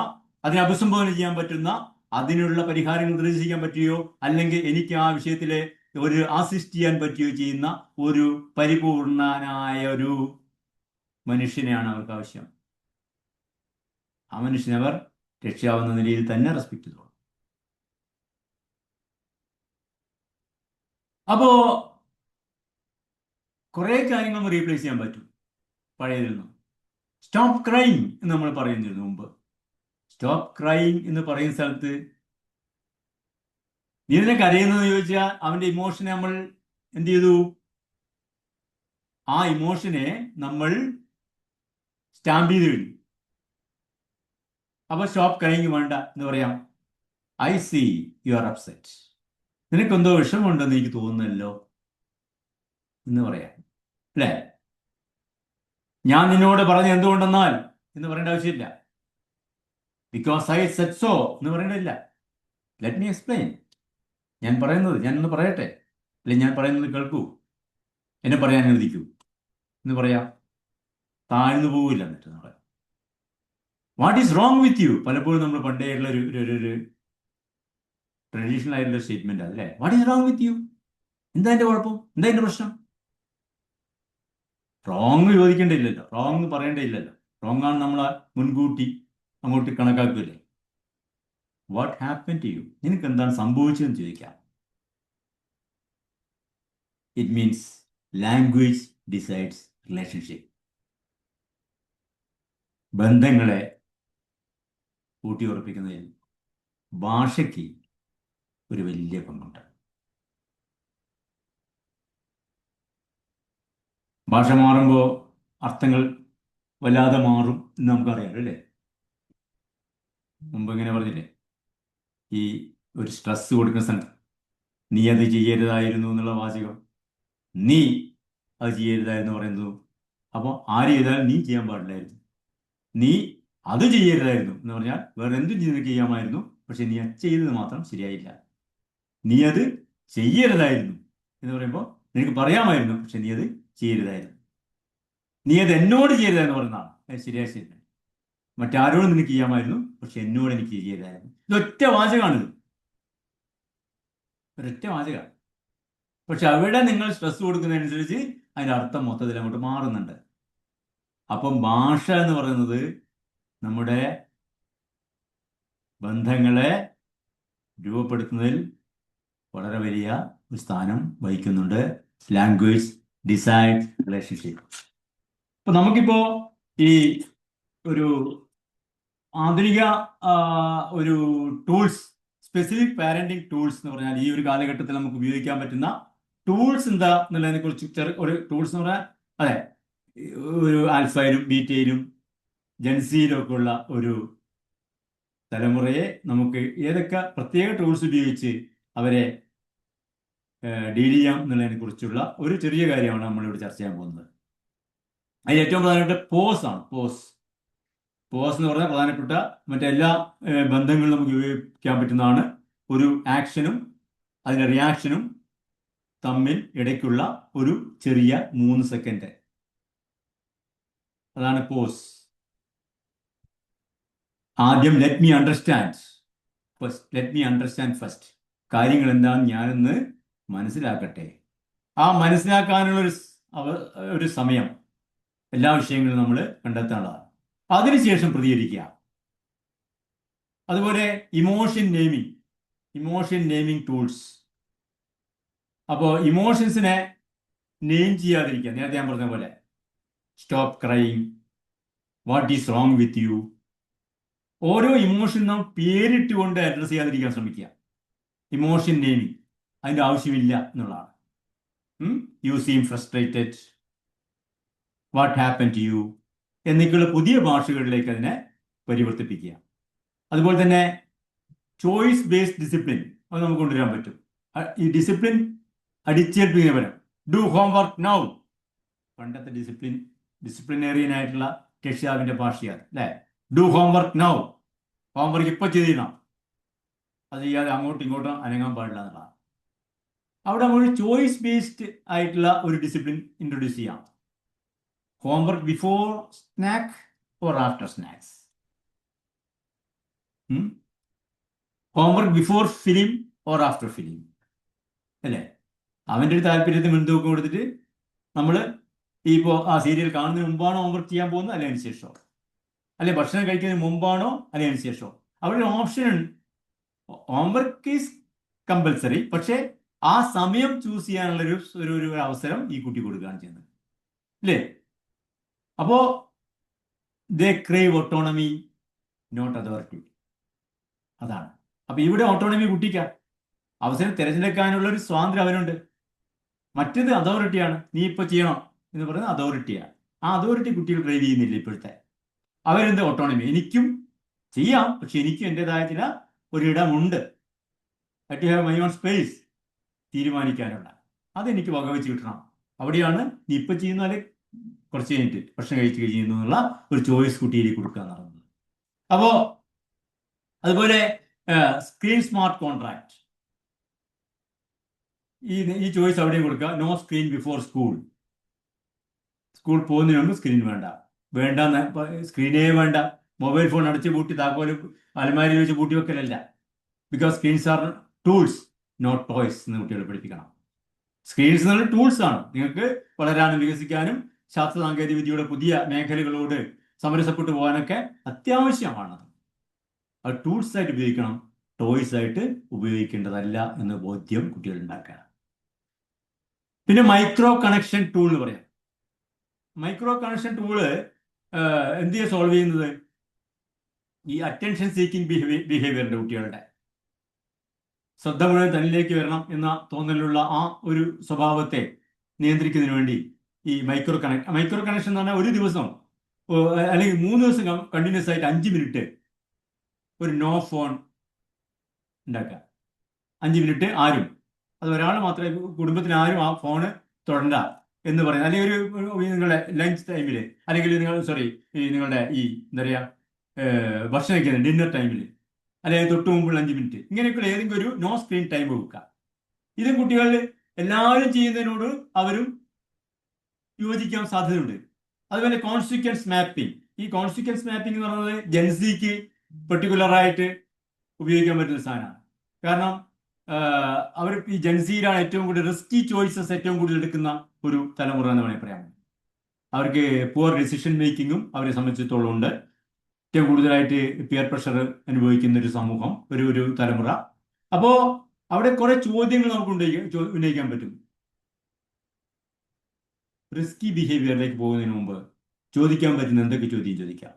അതിനെ അഭിസംബോധന ചെയ്യാൻ പറ്റുന്ന, അതിനുള്ള പരിഹാരങ്ങൾ നിർദ്ദേശിക്കാൻ പറ്റുകയോ അല്ലെങ്കിൽ എനിക്ക് ആ വിഷയത്തിൽ ഒരു അസിസ്റ്റ് ചെയ്യാൻ പറ്റുകയോ ചെയ്യുന്ന ഒരു പരിപൂർണനായ ഒരു മനുഷ്യനെയാണ് അവർക്ക് ആവശ്യം. ആ മനുഷ്യനെ അവർ രക്ഷാവുന്ന നിലയിൽ തന്നെ റെസ്പെക്ട് ചെയ്തോളും. അപ്പോ കുറെ കാര്യങ്ങൾ റീപ്ലേസ് ചെയ്യാൻ പറ്റും പഴയതിൽ നിന്നും. സ്റ്റോപ്പ് ക്രൈം എന്ന് നമ്മൾ പറയുന്നിരുന്നു മുമ്പ്. സ്റ്റോപ്പ് ക്രൈം എന്ന് പറയുന്ന സ്ഥലത്ത് നീ ഇതിനെ കരയുന്നതെന്ന് ചോദിച്ചാൽ അവന്റെ ഇമോഷനെ നമ്മൾ എന്ത് ചെയ്തു? ആ ഇമോഷനെ നമ്മൾ സ്റ്റാമ്പ് ചെയ്ത് കഴിഞ്ഞു. അപ്പൊ സ്റ്റോപ്പ് ക്രൈം വേണ്ട എന്ന് പറയാം. I see you are upset, നിനക്കെന്തോ വിഷമമുണ്ടെന്ന് എനിക്ക് തോന്നുന്നല്ലോ എന്ന് പറയാം, അല്ലേ? ഞാൻ നിന്നോട് പറഞ്ഞ എന്തുകൊണ്ടെന്നാൽ എന്ന് പറയേണ്ട ആവശ്യമില്ല. ബിക്കോസ് ഐ സെഡ് സോ എന്ന് പറയേണ്ടതില്ല. Let me explain. ഞാനൊന്ന് പറയട്ടെ, അല്ലെങ്കിൽ ഞാൻ പറയുന്നത് കേൾക്കൂ, എന്നെ പറയാൻ അനുവദിക്കൂ എന്ന് പറയാം. താഴ്ന്നു പോവില്ല. എന്നിട്ട് നമ്മൾ what is wrong with you, പലപ്പോഴും നമ്മൾ പണ്ടേയുള്ള ഒരു ട്രഡീഷണൽ ആയിട്ടുള്ള സ്റ്റേറ്റ്മെന്റ് അല്ലേ? What is wrong with you, എന്താ എൻ്റെ കുഴപ്പം, എന്താ എൻ്റെ പ്രശ്നം? റോങ് ചോദിക്കേണ്ടിയില്ലല്ലോ, റോങ് പറയേണ്ടിയില്ലല്ലോ. റോങ് ആണ് നമ്മൾ മുൻകൂട്ടി അങ്ങോട്ട് കണക്കാക്കില്ലേ. വാട്ട് ഹാപ്പൻ ടു യു, നിനക്ക് എന്താണ് സംഭവിച്ചതെന്ന് ചോദിക്കാം. It means language decides relationship. ബന്ധങ്ങളെ ഊട്ടിയുറപ്പിക്കുന്നതിൽ ഭാഷയ്ക്ക് ഒരു വലിയ പങ്കുണ്ട്. ഭാഷ മാറുമ്പോൾ അർത്ഥങ്ങൾ വല്ലാതെ മാറും എന്ന് നമുക്കറിയാം, അല്ലേ? മുമ്പ് ഇങ്ങനെ പറഞ്ഞില്ലേ, ഈ ഒരു സ്ട്രെസ് കൊടുക്കുന്ന സ്ഥലത്ത് നീ അത് ചെയ്യരുതായിരുന്നു എന്നുള്ള വാചകം, നീ അത് ചെയ്യരുതായിരുന്നു പറയുന്നു. അപ്പോൾ ആര് ചെയ്താലും നീ ചെയ്യാൻ പാടില്ലായിരുന്നു, നീ അത് ചെയ്യരുതായിരുന്നു എന്ന് പറഞ്ഞാൽ വേറെ എന്തും ചെയ്യാമായിരുന്നു, പക്ഷെ നീ അത് ചെയ്തത് മാത്രം ശരിയായില്ല. നീ അത് ചെയ്യരുതായിരുന്നു എന്ന് പറയുമ്പോൾ നിനക്ക് പറയാമായിരുന്നു, പക്ഷെ നീ അത് ചെയ്യരുതായിരുന്നു. നീ അത് എന്നോട് ചെയ്യരുതാന്ന് പറയുന്നതാണ് ശരിയായി. മറ്റാരോടും നിനക്ക് ചെയ്യാമായിരുന്നു, പക്ഷെ എന്നോട് എനിക്ക് ചെയ്യരുതായിരുന്നു. ഇതൊറ്റ വാചകമാണിത്, ഒരൊറ്റ വാചകം. പക്ഷെ അവിടെ നിങ്ങൾ സ്ട്രെസ് കൊടുക്കുന്നതനുസരിച്ച് അതിൻ്റെ അർത്ഥം മൊത്തത്തിൽ അങ്ങോട്ട് മാറുന്നുണ്ട്. അപ്പം ഭാഷ എന്ന് പറയുന്നത് നമ്മുടെ ബന്ധങ്ങളെ രൂപപ്പെടുത്തുന്നതിൽ വളരെ വലിയ ഒരു സ്ഥാനം വഹിക്കുന്നുണ്ട്. Language decide relationship. അപ്പൊ നമുക്കിപ്പോ ഈ ഒരു ആധുനിക ഒരു ടൂൾസ്, സ്പെസിഫിക് പാരന്റിങ് ടൂൾസ് എന്ന് പറഞ്ഞാൽ ഈ ഒരു കാലഘട്ടത്തിൽ നമുക്ക് ഉപയോഗിക്കാൻ പറ്റുന്ന ടൂൾസ് എന്താ എന്നുള്ളതിനെ കുറിച്ച് ഒരു ടൂൾസ് എന്ന് പറഞ്ഞാൽ അതെ, ഒരു ആൽഫയിലും ബീറ്റയിലും ജെൻസിയിലും ഒക്കെ ഉള്ള ഒരു തലമുറയെ നമുക്ക് ഏതൊക്കെ പ്രത്യേക ടൂൾസ് ഉപയോഗിച്ച് അവരെ ഡീൽ ചെയ്യാം എന്നുള്ളതിനെ കുറിച്ചുള്ള ഒരു ചെറിയ കാര്യമാണ് നമ്മളിവിടെ ചർച്ച ചെയ്യാൻ പോകുന്നത്. അതിൽ ഏറ്റവും പ്രധാനപ്പെട്ട പോസ് ആണ്. പോസ് എന്ന് പറഞ്ഞാൽ പ്രധാനപ്പെട്ട മറ്റെല്ലാ ബന്ധങ്ങളും നമുക്ക് ഉപയോഗിക്കാൻ പറ്റുന്നതാണ്. ഒരു ആക്ഷനും അതിൻ്റെ റിയാക്ഷനും തമ്മിൽ ഇടയ്ക്കുള്ള ഒരു ചെറിയ 3 സെക്കൻഡ്, അതാണ് പോസ്. ആദ്യം ലെറ്റ് മീ അണ്ടർസ്റ്റാൻഡ് ഫസ്റ്റ്. കാര്യങ്ങൾ എന്താണെന്ന് ഞാനൊന്ന് മനസ്സിലാക്കട്ടെ. ആ മനസ്സിലാക്കാനുള്ള ഒരു സമയം എല്ലാ വിഷയങ്ങളും നമ്മൾ കണ്ടെത്താനുള്ളതാണ്. അതിനുശേഷം പ്രതികരിക്കുക. അതുപോലെ ഇമോഷൻ നെയിമിംഗ് ടൂൾസ്. അപ്പോൾ ഇമോഷൻസിനെ നെയിം ചെയ്യാതിരിക്കുക. നേരത്തെ ഞാൻ പറഞ്ഞ പോലെ stop crying, what is wrong with U. ഓരോ ഇമോഷൻ നാം പേരിട്ടുകൊണ്ട് അഡ്രസ് ചെയ്യാതിരിക്കാൻ ശ്രമിക്കുക. ഇമോഷൻ നെയിമിങ് അതിൻ്റെ ആവശ്യമില്ല എന്നുള്ളതാണ്. You seem frustrated, what happen to you എന്നൊക്കെയുള്ള പുതിയ ഭാഷകളിലേക്ക് അതിനെ പരിവർത്തിപ്പിക്കുക. അതുപോലെ തന്നെ ചോയ്സ് ബേസ്ഡ് ഡിസിപ്ലിൻ അത് നമുക്ക് കൊണ്ടുവരാൻ പറ്റും. ഈ ഡിസിപ്ലിൻ അടിച്ചേൽപ്പിക്കുന്ന പരം ഡു ഹോംവർക്ക് നൗ. പണ്ടത്തെ ഡിസിപ്ലിനേറിയൻ ആയിട്ടുള്ള കെഷ്യാവിൻ്റെ ഭാഷയാണ് അല്ലേ. ഡു ഹോംവർക്ക് നൗ, ഹോംവർക്ക് ഇപ്പോൾ ചെയ്തിടണം, അത് ചെയ്യാതെ അങ്ങോട്ടും ഇങ്ങോട്ടും അനങ്ങാൻ പാടില്ല എന്നുള്ളതാണ്. അവിടെ നമ്മൾ ചോയ്സ് ബേസ്ഡ് ആയിട്ടുള്ള ഒരു ഡിസിപ്ലിൻ ഇൻട്രൊഡ്യൂസ് ചെയ്യാം. Homework before snack or after snacks, homework before film or after film അല്ലേ. അവൻ്റെ ഒരു താല്പര്യത്തിന് മുൻതൂക്കം കൊടുത്തിട്ട് നമ്മൾ ഇപ്പോൾ ആ സീരിയൽ കാണുന്നതിന് മുമ്പാണോ ഹോംവർക്ക് ചെയ്യാൻ പോകുന്നത്, അല്ലെങ്കിൽ അതിന് ശേഷമോ, അല്ലെ ഭക്ഷണം കഴിക്കുന്നതിന് മുമ്പാണോ അല്ലെങ്കിൽ അതിന് ശേഷമോ. അവിടെ ഒരു ഓപ്ഷൻ, ഹോംവർക്ക് ഈസ് കമ്പൽസറി, പക്ഷേ ആ സമയം ചൂസ് ചെയ്യാനുള്ളൊരു ഒരു അവസരം ഈ കുട്ടി കൊടുക്കുകയാണ് ചെയ്യുന്നത് അല്ലേ. അപ്പോൾ ദേ ക്രേവ് ഓട്ടോണമി നോട്ട് അതോറിറ്റി, അതാണ്. അപ്പോൾ ഇവിടെ ഓട്ടോണമി കുട്ടിക്കാം, അവസരം തിരഞ്ഞെടുക്കാനുള്ള ഒരു സ്വാതന്ത്ര്യം അവനുണ്ട്. മറ്റേത് അതോറിറ്റിയാണ്, നീ ഇപ്പോൾ ചെയ്യണം എന്ന് പറയുന്നത് അതോറിറ്റിയാണ്. ആ അതോറിറ്റി കുട്ടികൾ ഡ്രൈവ് ചെയ്യുന്നില്ല ഇപ്പോഴത്തെ. അവരെന്ത് ഓട്ടോണമി, എനിക്കും ചെയ്യാം, പക്ഷെ എനിക്കും എൻ്റെതായ ചില ഒരിടമുണ്ട്, I have my own space തീരുമാനിക്കാനുള്ള, അതെനിക്ക് വകവെച്ച് കിട്ടണം. അവിടെയാണ് നീ ഇപ്പം ചെയ്യുന്നാൽ കുറച്ച് കഴിഞ്ഞിട്ട് ഭക്ഷണം കഴിച്ച് കഴിയുന്നു എന്നുള്ള ഒരു ചോയ്സ് കുട്ടിയിലേക്ക് കൊടുക്കുക എന്ന് പറയുന്നത്. അപ്പോൾ അതുപോലെ സ്ക്രീൻ സ്മാർട്ട് കോൺട്രാക്ട്, ഈ ചോയ്സ് അവിടെയും കൊടുക്കുക. No screen before school, school പോകുന്നതിന് മുമ്പ് സ്ക്രീൻ വേണ്ട, സ്ക്രീനേ വേണ്ട. മൊബൈൽ ഫോൺ അടച്ച് പൂട്ടി താക്കോല് അലമാരി വെച്ച് പൂട്ടി വെക്കലല്ല. Because screens are tools not toys എന്ന് കുട്ടികളെ പഠിപ്പിക്കണം. സ്ക്രീൻസ് എന്നുള്ള ടൂൾസ് ആണ്, നിങ്ങൾക്ക് വളരാനും വികസിക്കാനും ശാസ്ത്ര സാങ്കേതിക വിദ്യയുടെ പുതിയ മേഖലകളോട് സമരസപ്പെട്ടു പോകാനൊക്കെ അത്യാവശ്യമാണത്. അത് ടൂൾസ് ആയിട്ട് ഉപയോഗിക്കണം, ടോയ്സ് ആയിട്ട് ഉപയോഗിക്കേണ്ടതല്ല എന്ന ബോധ്യം കുട്ടികൾ ഉണ്ടാക്കുക. പിന്നെ മൈക്രോ കണക്ഷൻ ടൂൾ എന്ന് പറയാം. മൈക്രോ കണക്ഷൻ ടൂള് എന്ത് ചെയ്യാൻ സോൾവ് ചെയ്യുന്നത്, ഈ അറ്റൻഷൻ സീക്കിംഗ് ബിഹേവിയറിൻ്റെ കുട്ടികളുടെ ശ്രദ്ധ മുഴുവൻ തന്നിലേക്ക് വരണം എന്ന തോന്നലുള്ള ആ ഒരു സ്വഭാവത്തെ നിയന്ത്രിക്കുന്നതിന് വേണ്ടി ഈ മൈക്രോ കണക്ഷൻ എന്ന് പറഞ്ഞാൽ ഒരു ദിവസം അല്ലെങ്കിൽ 3 ദിവസം കണ്ടിന്യൂസ് ആയിട്ട് 5 മിനിറ്റ് ഒരു നോ ഫോൺ ഉണ്ടാക്കുക. 5 മിനിറ്റ് ആരും, അത് ഒരാൾ മാത്രമേ, കുടുംബത്തിന് ആരും ആ ഫോണ് തൊടണ്ട എന്ന് പറയുന്നത്. അല്ലെങ്കിൽ ഒരു നിങ്ങളുടെ ലഞ്ച് ടൈമിൽ, അല്ലെങ്കിൽ നിങ്ങളുടെ ഈ എന്താ പറയുക ഭക്ഷണം കഴിക്കുന്ന ഡിന്നർ ടൈമിൽ, അല്ലെങ്കിൽ തൊട്ട് മുമ്പുള്ള 5 മിനിറ്റ്, ഇങ്ങനെയൊക്കെയുള്ള ഏതെങ്കിലും ഒരു നോ സ്ക്രീൻ ടൈം വെക്കുക. ഇതും കുട്ടികളിൽ എല്ലാവരും ചെയ്യുന്നതിനോട് അവരും യോജിക്കാൻ സാധ്യതയുണ്ട്. അതുപോലെ കോൺസിക്വൻസ് മാപ്പിംഗ്. ഈ കോൺസിക്വൻസ് മാപ്പിംഗ് എന്ന് പറയുന്നത് ജെൻസിക്ക് പെർട്ടിക്കുലറായിട്ട് ഉപയോഗിക്കാൻ പറ്റുന്ന സാധനമാണ്. കാരണം അവർ ഈ ജെൻസിയിലാണ് ഏറ്റവും കൂടുതൽ റിസ്കി ചോയ്സസ് ഏറ്റവും കൂടുതൽ എടുക്കുന്ന ഒരു തലമുറ എന്ന് വേണമെങ്കിൽ പറയാം. അവർക്ക് പുവർ ഡിസിഷൻ മേക്കിങ്ങും അവരെ സംബന്ധിച്ചിടത്തോളം ഉണ്ട്. ഏറ്റവും കൂടുതലായിട്ട് പിയർ പ്രഷർ അനുഭവിക്കുന്ന ഒരു സമൂഹം, ഒരു തലമുറ. അപ്പോൾ അവിടെ കുറെ ചോദ്യങ്ങൾ നമുക്ക് ഉന്നയിക്കാൻ പറ്റും. റിസ്കി ബിഹേവിയറിലേക്ക് പോകുന്നതിന് മുമ്പ് ചോദിക്കാൻ പറ്റുന്ന എന്തൊക്കെ ചോദ്യം ചോദിക്കാം?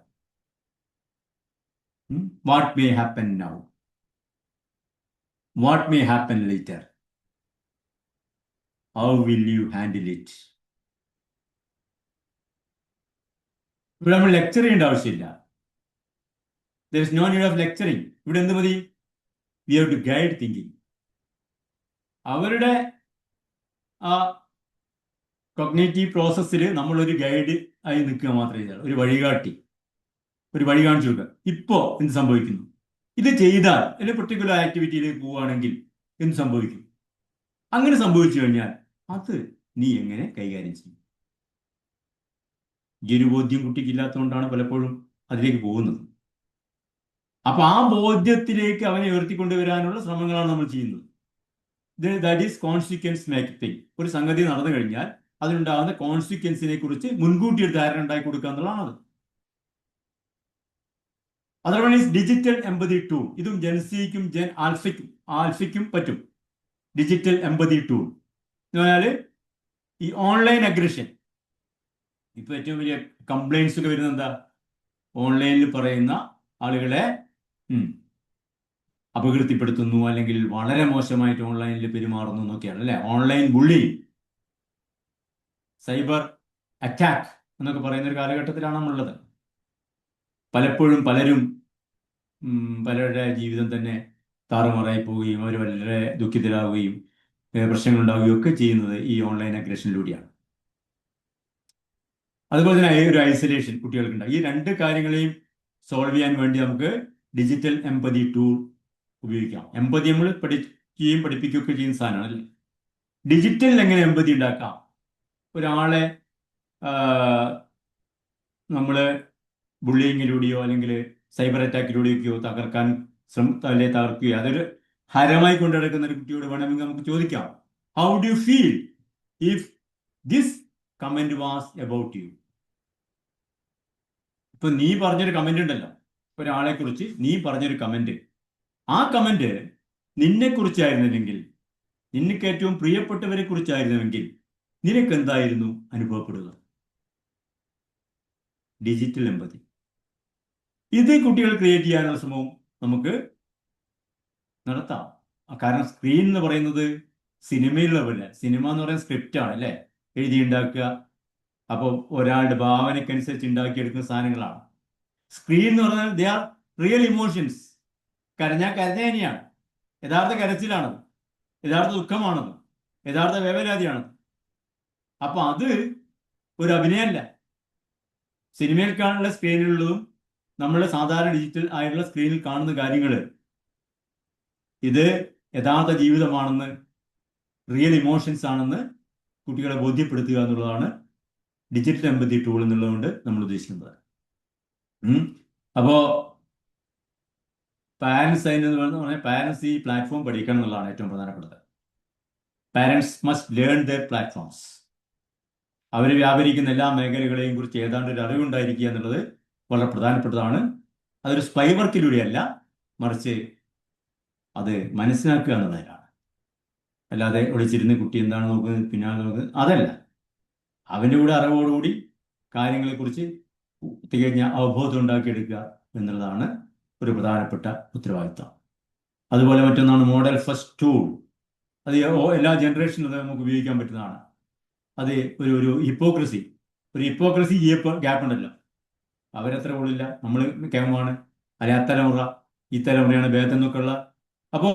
What may happen now, what may happen later, how will you handle it. ഇവിടെ നമ്മൾ ലെക്ചർ ചെയ്യേണ്ട ആവശ്യമില്ല. There is no need of lecturing. ഇവിടെ എന്ത് മതി? We have to guide thinking. അവരുടെ ആ കോഗ്നേറ്റീവ് പ്രോസസ്സിൽ നമ്മളൊരു ഗൈഡ് ആയി നിൽക്കുക മാത്രമേ ചെയ്യുള്ളൂ. ഒരു വഴി കാണിച്ചു കൊടുക്കുക. ഇപ്പോൾ എന്ത് സംഭവിക്കുന്നു, ഇത് ചെയ്താൽ അല്ലെങ്കിൽ പെർട്ടിക്കുലർ ആക്ടിവിറ്റിയിലേക്ക് പോവുകയാണെങ്കിൽ എന്ത് സംഭവിക്കും, അങ്ങനെ സംഭവിച്ചു കഴിഞ്ഞാൽ അത് നീ എങ്ങനെ കൈകാര്യം ചെയ്യും. ഈ ഒരു ബോധ്യം കുട്ടിക്കില്ലാത്തതുകൊണ്ടാണ് പലപ്പോഴും അതിലേക്ക് പോകുന്നത്. അപ്പൊ ആ ബോധ്യത്തിലേക്ക് അവനെ ഉയർത്തിക്കൊണ്ടുവരാനുള്ള ശ്രമങ്ങളാണ് നമ്മൾ ചെയ്യുന്നത്. That is consequence making. ഒരു സംഗതി നടന്നു കഴിഞ്ഞാൽ അതിനുണ്ടാകുന്ന കോൺസിക്വൻസിനെ കുറിച്ച് മുൻകൂട്ടി ഒരു ധാരണ ഉണ്ടാക്കി കൊടുക്കുക എന്നുള്ളതാണ്. Other one is digital empathy tool. ഇതും ജെൻസിക്കും ആൽഫയ്ക്കും പറ്റും. ഡിജിറ്റൽ എംപതി ടൂൾ എന്ന് പറഞ്ഞാൽ ഈ ഓൺലൈൻ അഗ്രഷൻ, ഇപ്പൊ ഏറ്റവും വലിയ കംപ്ലൈൻസ് ഒക്കെ വരുന്നത് എന്താ? ഓൺലൈനിൽ പറയുന്ന ആളുകളെ അപകീർത്തിപ്പെടുത്തുന്നു, അല്ലെങ്കിൽ വളരെ മോശമായിട്ട് ഓൺലൈനിൽ പെരുമാറുന്നു എന്നൊക്കെയാണ് അല്ലെ? ഓൺലൈൻ ബുള്ളി, സൈബർ അറ്റാക്ക് എന്നൊക്കെ പറയുന്ന ഒരു കാലഘട്ടത്തിലാണ് നമ്മളുള്ളത്. പലപ്പോഴും പലരും പലരുടെ ജീവിതം തന്നെ താറുമാറായി പോവുകയും അവർ വളരെ ദുഃഖിതരാകുകയും പ്രശ്നങ്ങൾ ഉണ്ടാവുകയും ഒക്കെ ചെയ്യുന്നത് ഈ ഓൺലൈൻ അഗ്രഷനിലൂടെയാണ്. അതുപോലെ തന്നെ ഒരു ഐസൊലേഷൻ കുട്ടികൾക്കുണ്ടാകും. ഈ രണ്ട് കാര്യങ്ങളെയും സോൾവ് ചെയ്യാൻ വേണ്ടി നമുക്ക് ഡിജിറ്റൽ എംപതി ടൂൾ ഉപയോഗിക്കാം. എംപതി നമ്മൾ പഠിക്കുകയും പഠിപ്പിക്കുകയൊക്കെ ചെയ്യുന്ന സാധനമാണ് അല്ലേ? ഡിജിറ്റലിൽ എങ്ങനെ എംപതി ഉണ്ടാക്കാം? ഒരാളെ നമ്മൾ ബുള്ളിങ്ങിലൂടെയോ അല്ലെങ്കിൽ സൈബർ അറ്റാക്കിലൂടെയൊക്കെയോ തകർക്കാൻ തകർക്കുകയോ അതൊരു ഹരമായി കൊണ്ടു നടക്കുന്ന ഒരു കുട്ടിയോട് വേണമെങ്കിൽ നമുക്ക് ചോദിക്കാം, how do you feel if this comment was about you? ഇപ്പൊ നീ പറഞ്ഞൊരു കമന്റ് ഉണ്ടല്ലോ, ഒരാളെ കുറിച്ച് നീ പറഞ്ഞൊരു കമന്റ്, ആ കമന്റ് നിന്നെ കുറിച്ചായിരുന്നില്ലെങ്കിൽ, നിനക്ക് ഏറ്റവും പ്രിയപ്പെട്ടവരെ കുറിച്ചായിരുന്നുവെങ്കിൽ നിനക്ക് എന്തായിരുന്നു അനുഭവപ്പെടുക? Digital empathy. ഇത് കുട്ടികൾ ക്രിയേറ്റ് ചെയ്യാനുള്ള ശ്രമവും നമുക്ക് നടത്താം. കാരണം സ്ക്രീൻ എന്ന് പറയുന്നത് സിനിമയിലുള്ള പോലെ, സിനിമ എന്ന് പറയുന്ന സ്ക്രിപ്റ്റ് ആണ് അല്ലേ? എഴുതി ഉണ്ടാക്കുക, അപ്പോൾ ഒരാളുടെ ഭാവനയ്ക്കനുസരിച്ച് ഉണ്ടാക്കിയെടുക്കുന്ന സാധനങ്ങളാണ്. സ്ക്രീൻ എന്ന് പറഞ്ഞാൽ ദേ ആർ റിയൽ ഇമോഷൻസ്. കരഞ്ഞാൽ കരഞ്ഞ തന്നെയാണ്, യഥാർത്ഥ കരച്ചിലാണത്, യഥാർത്ഥ ദുഃഖമാണത്, യഥാർത്ഥ വേവലാതിയാണത്. അപ്പൊ അത് ഒരു അഭിനയമല്ല. സിനിമയിൽ കാണുന്ന സ്ക്രീനിലുള്ളതും നമ്മൾ സാധാരണ ഡിജിറ്റൽ ആയിട്ടുള്ള സ്ക്രീനിൽ കാണുന്ന കാര്യങ്ങൾ ഇത് യഥാർത്ഥ ജീവിതമാണെന്ന്, റിയൽ ഇമോഷൻസ് ആണെന്ന് കുട്ടികളെ ബോധ്യപ്പെടുത്തുക എന്നുള്ളതാണ് ഡിജിറ്റൽ എംപതി ടൂൾ എന്നുള്ളതുകൊണ്ട് നമ്മൾ ഉദ്ദേശിക്കുന്നത്. അപ്പോ പാരന്റ്സ് അതിനെന്ന് പറഞ്ഞാൽ പാരന്റ്സ് ഈ പ്ലാറ്റ്ഫോം പഠിക്കണം എന്നുള്ളതാണ് ഏറ്റവും പ്രധാനപ്പെട്ടത്. Parents must learn their platforms. അവർ വ്യാപരിക്കുന്ന എല്ലാ മേഖലകളെയും കുറിച്ച് ഏതാണ്ട് ഒരു അറിവുണ്ടായിരിക്കുക എന്നുള്ളത് വളരെ പ്രധാനപ്പെട്ടതാണ്. അതൊരു സ്പൈ വർക്കിലൂടെയല്ല, മറിച്ച് അത് മനസ്സിലാക്കുക എന്നുള്ളതിലാണ്. അല്ലാതെ ഒളിച്ചിരുന്ന് കുട്ടി എന്താണ് നോക്കുന്നത് പിന്നാലെ നോക്കുന്നത് അതല്ല. അവൻ്റെ കൂടെ അറിവോടുകൂടി കാര്യങ്ങളെക്കുറിച്ച് തികഞ്ഞ അവബോധം ഉണ്ടാക്കിയെടുക്കുക എന്നുള്ളതാണ് ഒരു പ്രധാനപ്പെട്ട ഉത്തരവാദിത്തം. അതുപോലെ മറ്റൊന്നാണ് മോഡൽ ഫസ്റ്റ് ടൂൾ. അത് എല്ലാ ജനറേഷനിലും നമുക്ക് ഉപയോഗിക്കാൻ പറ്റുന്നതാണ്. അത് ഒരു ഹിപ്പോക്രസി ഗ്യാപ്പ് ഉണ്ടല്ലോ. അവരത്ര ഉള്ളില്ല, നമ്മൾ കേമാണ്, അല്ലെ അത്തലമുറ ഈ തലമുറയാണ് ഭേദം എന്നൊക്കെയുള്ള. അപ്പോ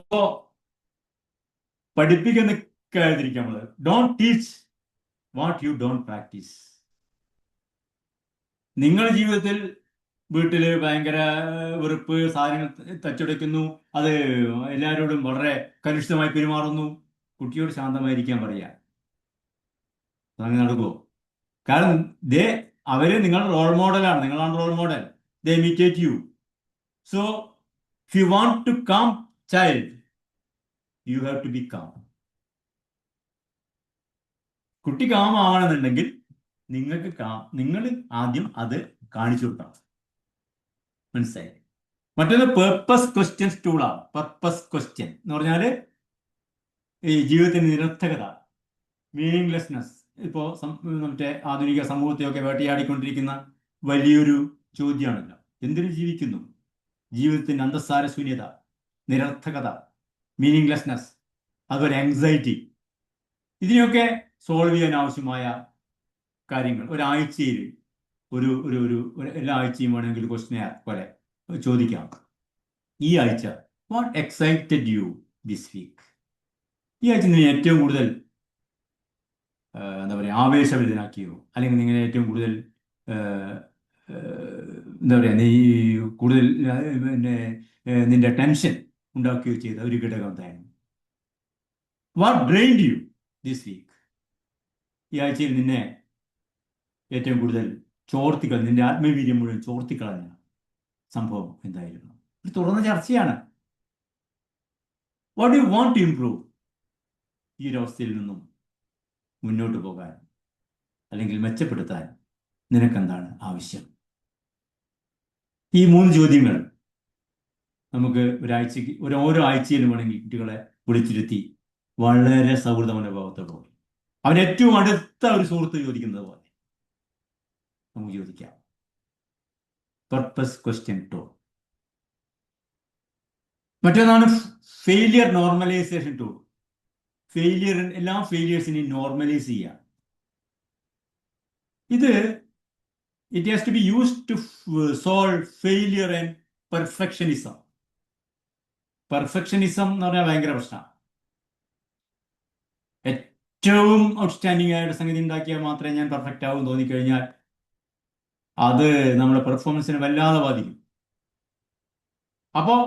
പഠിപ്പിക്കുന്ന കാര്യത്തിരിക്കാം നമ്മൾ. Don't teach what you don't practice. നിങ്ങളുടെ ജീവിതത്തിൽ വീട്ടിൽ ഭയങ്കര വെറുപ്പ്, സാധനങ്ങൾ തച്ചുടയ്ക്കുന്നു, അത് എല്ലാവരോടും വളരെ കലുഷിതമായി പെരുമാറുന്നു, കുട്ടിയോട് ശാന്തമായിരിക്കാൻ പറയുക. അങ്ങനെ നടക്കുമോ? കാരണം അവര് നിങ്ങളുടെ റോൾ മോഡലാണ്, നിങ്ങളാണ് role model. They imitate you. So if you want to calm child, you have to be calm. കുട്ടി കാം ആവണമെന്നുണ്ടെങ്കിൽ നിങ്ങൾ ആദ്യം അത് കാണിച്ചു കൊടുക്കണം. മനസ്സിലായി? മറ്റൊന്ന് പേർപ്പസ് ക്വസ്റ്റ്യൻസ് ടൂളാണ്. പർപ്പസ് ക്വസ്റ്റ്യൻ എന്ന് പറഞ്ഞാൽ ഈ ജീവിതത്തിന്റെ നിരർത്ഥകത, മീനിങ്ലെസ്നെസ്. ഇപ്പോൾ മറ്റേ ആധുനിക സമൂഹത്തെയൊക്കെ വേട്ടയാടിക്കൊണ്ടിരിക്കുന്ന വലിയൊരു ചോദ്യമാണല്ലോ, എന്തിനു ജീവിക്കുന്നു? ജീവിതത്തിന്റെ അന്തസ്സാര ശൂന്യത, നിരർത്ഥകത, മീനിങ്ലെസ്നെസ്, അതുപോലെ ആങ്സൈറ്റി. ഇതിനെയൊക്കെ സോൾവ് ചെയ്യാൻ ആവശ്യമായ കാര്യങ്ങൾ ഒരാഴ്ചയിൽ എല്ലാ ആഴ്ചയും വേണമെങ്കിൽ ക്വസ്റ്റ്യൻ പോലെ ചോദിക്കാം. ഈ ആഴ്ച what excited you this week? ഈ ആഴ്ച നിങ്ങൾ ഏറ്റവും കൂടുതൽ എന്താ പറയുക ആവേശഭരിതനാക്കിയോ, അല്ലെങ്കിൽ നിങ്ങൾ ഏറ്റവും കൂടുതൽ എന്താ പറയുക നീ കൂടുതൽ നിന്റെ ടെൻഷൻ ഉണ്ടാക്കുകയോ ചെയ്ത ഒരു ഘടകം എന്തായിരുന്നു? What drained you this week? ഈ ആഴ്ചയിൽ നിന്നെ ഏറ്റവും കൂടുതൽ നിന്റെ ആത്മവീര്യം മുഴുവൻ ചോർത്തിക്കളഞ്ഞ സംഭവം എന്തായിരുന്നു? ഒരു തുറന്ന ചർച്ചയാണ്. What you want to improve? ഈ ഒരു അവസ്ഥയിൽ നിന്നും മുന്നോട്ട് പോകാൻ അല്ലെങ്കിൽ മെച്ചപ്പെടുത്താൻ നിനക്കെന്താണ് ആവശ്യം? ഈ 3 ചോദ്യങ്ങൾ നമുക്ക് ഓരോ ആഴ്ചയിലും വേണമെങ്കിൽ കുട്ടികളെ വിളിച്ചിരുത്തി വളരെ സൗഹൃദ മനോഭാവത്തോടെ അവൻ ഏറ്റവും അടുത്ത ഒരു സുഹൃത്ത് ചോദിക്കുന്നത് പോലെ നമുക്ക് ചോദിക്കാം. Purpose question two. മറ്റൊന്നാണ് ഫെയിലിയർ നോർമലൈസേഷൻ ടൂൾ. എല്ലാ ഫെയിലിയേഴ്സിനെയും നോർമലൈസ് ചെയ്യുക. ഇത് it has to be used to solve failure and perfectionism. Perfectionism എന്ന് പറഞ്ഞാൽ ഭയങ്കര പ്രശ്നമാണ്. ഏറ്റവും ഔട്ട്സ്റ്റാൻഡിംഗ് ആയിട്ട് സംഗതി ഉണ്ടാക്കിയാൽ മാത്രമേ ഞാൻ പെർഫെക്റ്റ് ആവും തോന്നിക്കഴിഞ്ഞാൽ അത് നമ്മുടെ പെർഫോമൻസിനെ വല്ലാതെ ബാധിക്കും. അപ്പോൾ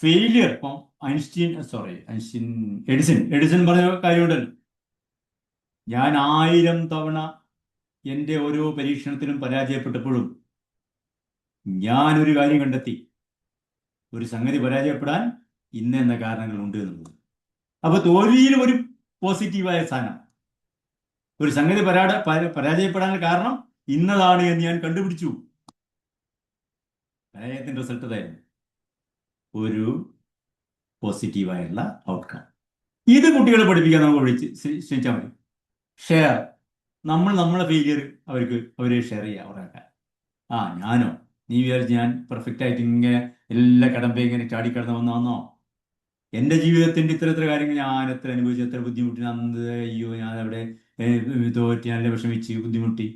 ഫെയിലിയർ, ഇപ്പം എഡിസൺ പറഞ്ഞ കാര്യമുണ്ടല്ലോ, ഞാൻ 1000 തവണ എൻ്റെ ഓരോ പരീക്ഷണത്തിലും പരാജയപ്പെട്ടപ്പോഴും ഞാനൊരു കാര്യം കണ്ടെത്തി, ഒരു സംഗതി പരാജയപ്പെടാൻ ഇന്ന കാരണങ്ങളുണ്ട് എന്നുള്ളത്. അപ്പൊ തോൽവിയിൽ ഒരു പോസിറ്റീവായ സ്ഥാനം, ഒരു സംഗതി പരാജയപ്പെടാൻ കാരണം ഇന്നതാണ് എന്ന് ഞാൻ കണ്ടുപിടിച്ചു. പരാജയത്തിന്റെ റിസൾട്ട് അതായിരുന്നു ഒരു പോസിറ്റീവായുള്ള ഔട്ട്കം. ഇത് കുട്ടികളെ പഠിപ്പിക്കാൻ നമുക്ക് ശ്രമിച്ചാൽ മതി. ഷെയർ, നമ്മളെ ഫെയിലിയർ അവരെ ഷെയർ ചെയ്യുക. അവരൊക്കെ ഞാനോ, നീ വിചാരിച്ച് ഞാൻ പെർഫെക്റ്റ് ആയിട്ട് ഇങ്ങനെ എല്ലാ കടമ്പയും ഇങ്ങനെ ചാടിക്കടന്ന് വന്നോ? എൻ്റെ ജീവിതത്തിൻ്റെ ഇത്ര കാര്യങ്ങൾ ഞാൻ എത്ര അനുഭവിച്ചു, എത്ര ബുദ്ധിമുട്ടി, അയ്യോ ഞാൻ അവിടെ തോറ്റി, നല്ല വിഷമിച്ച്, ബുദ്ധിമുട്ടി,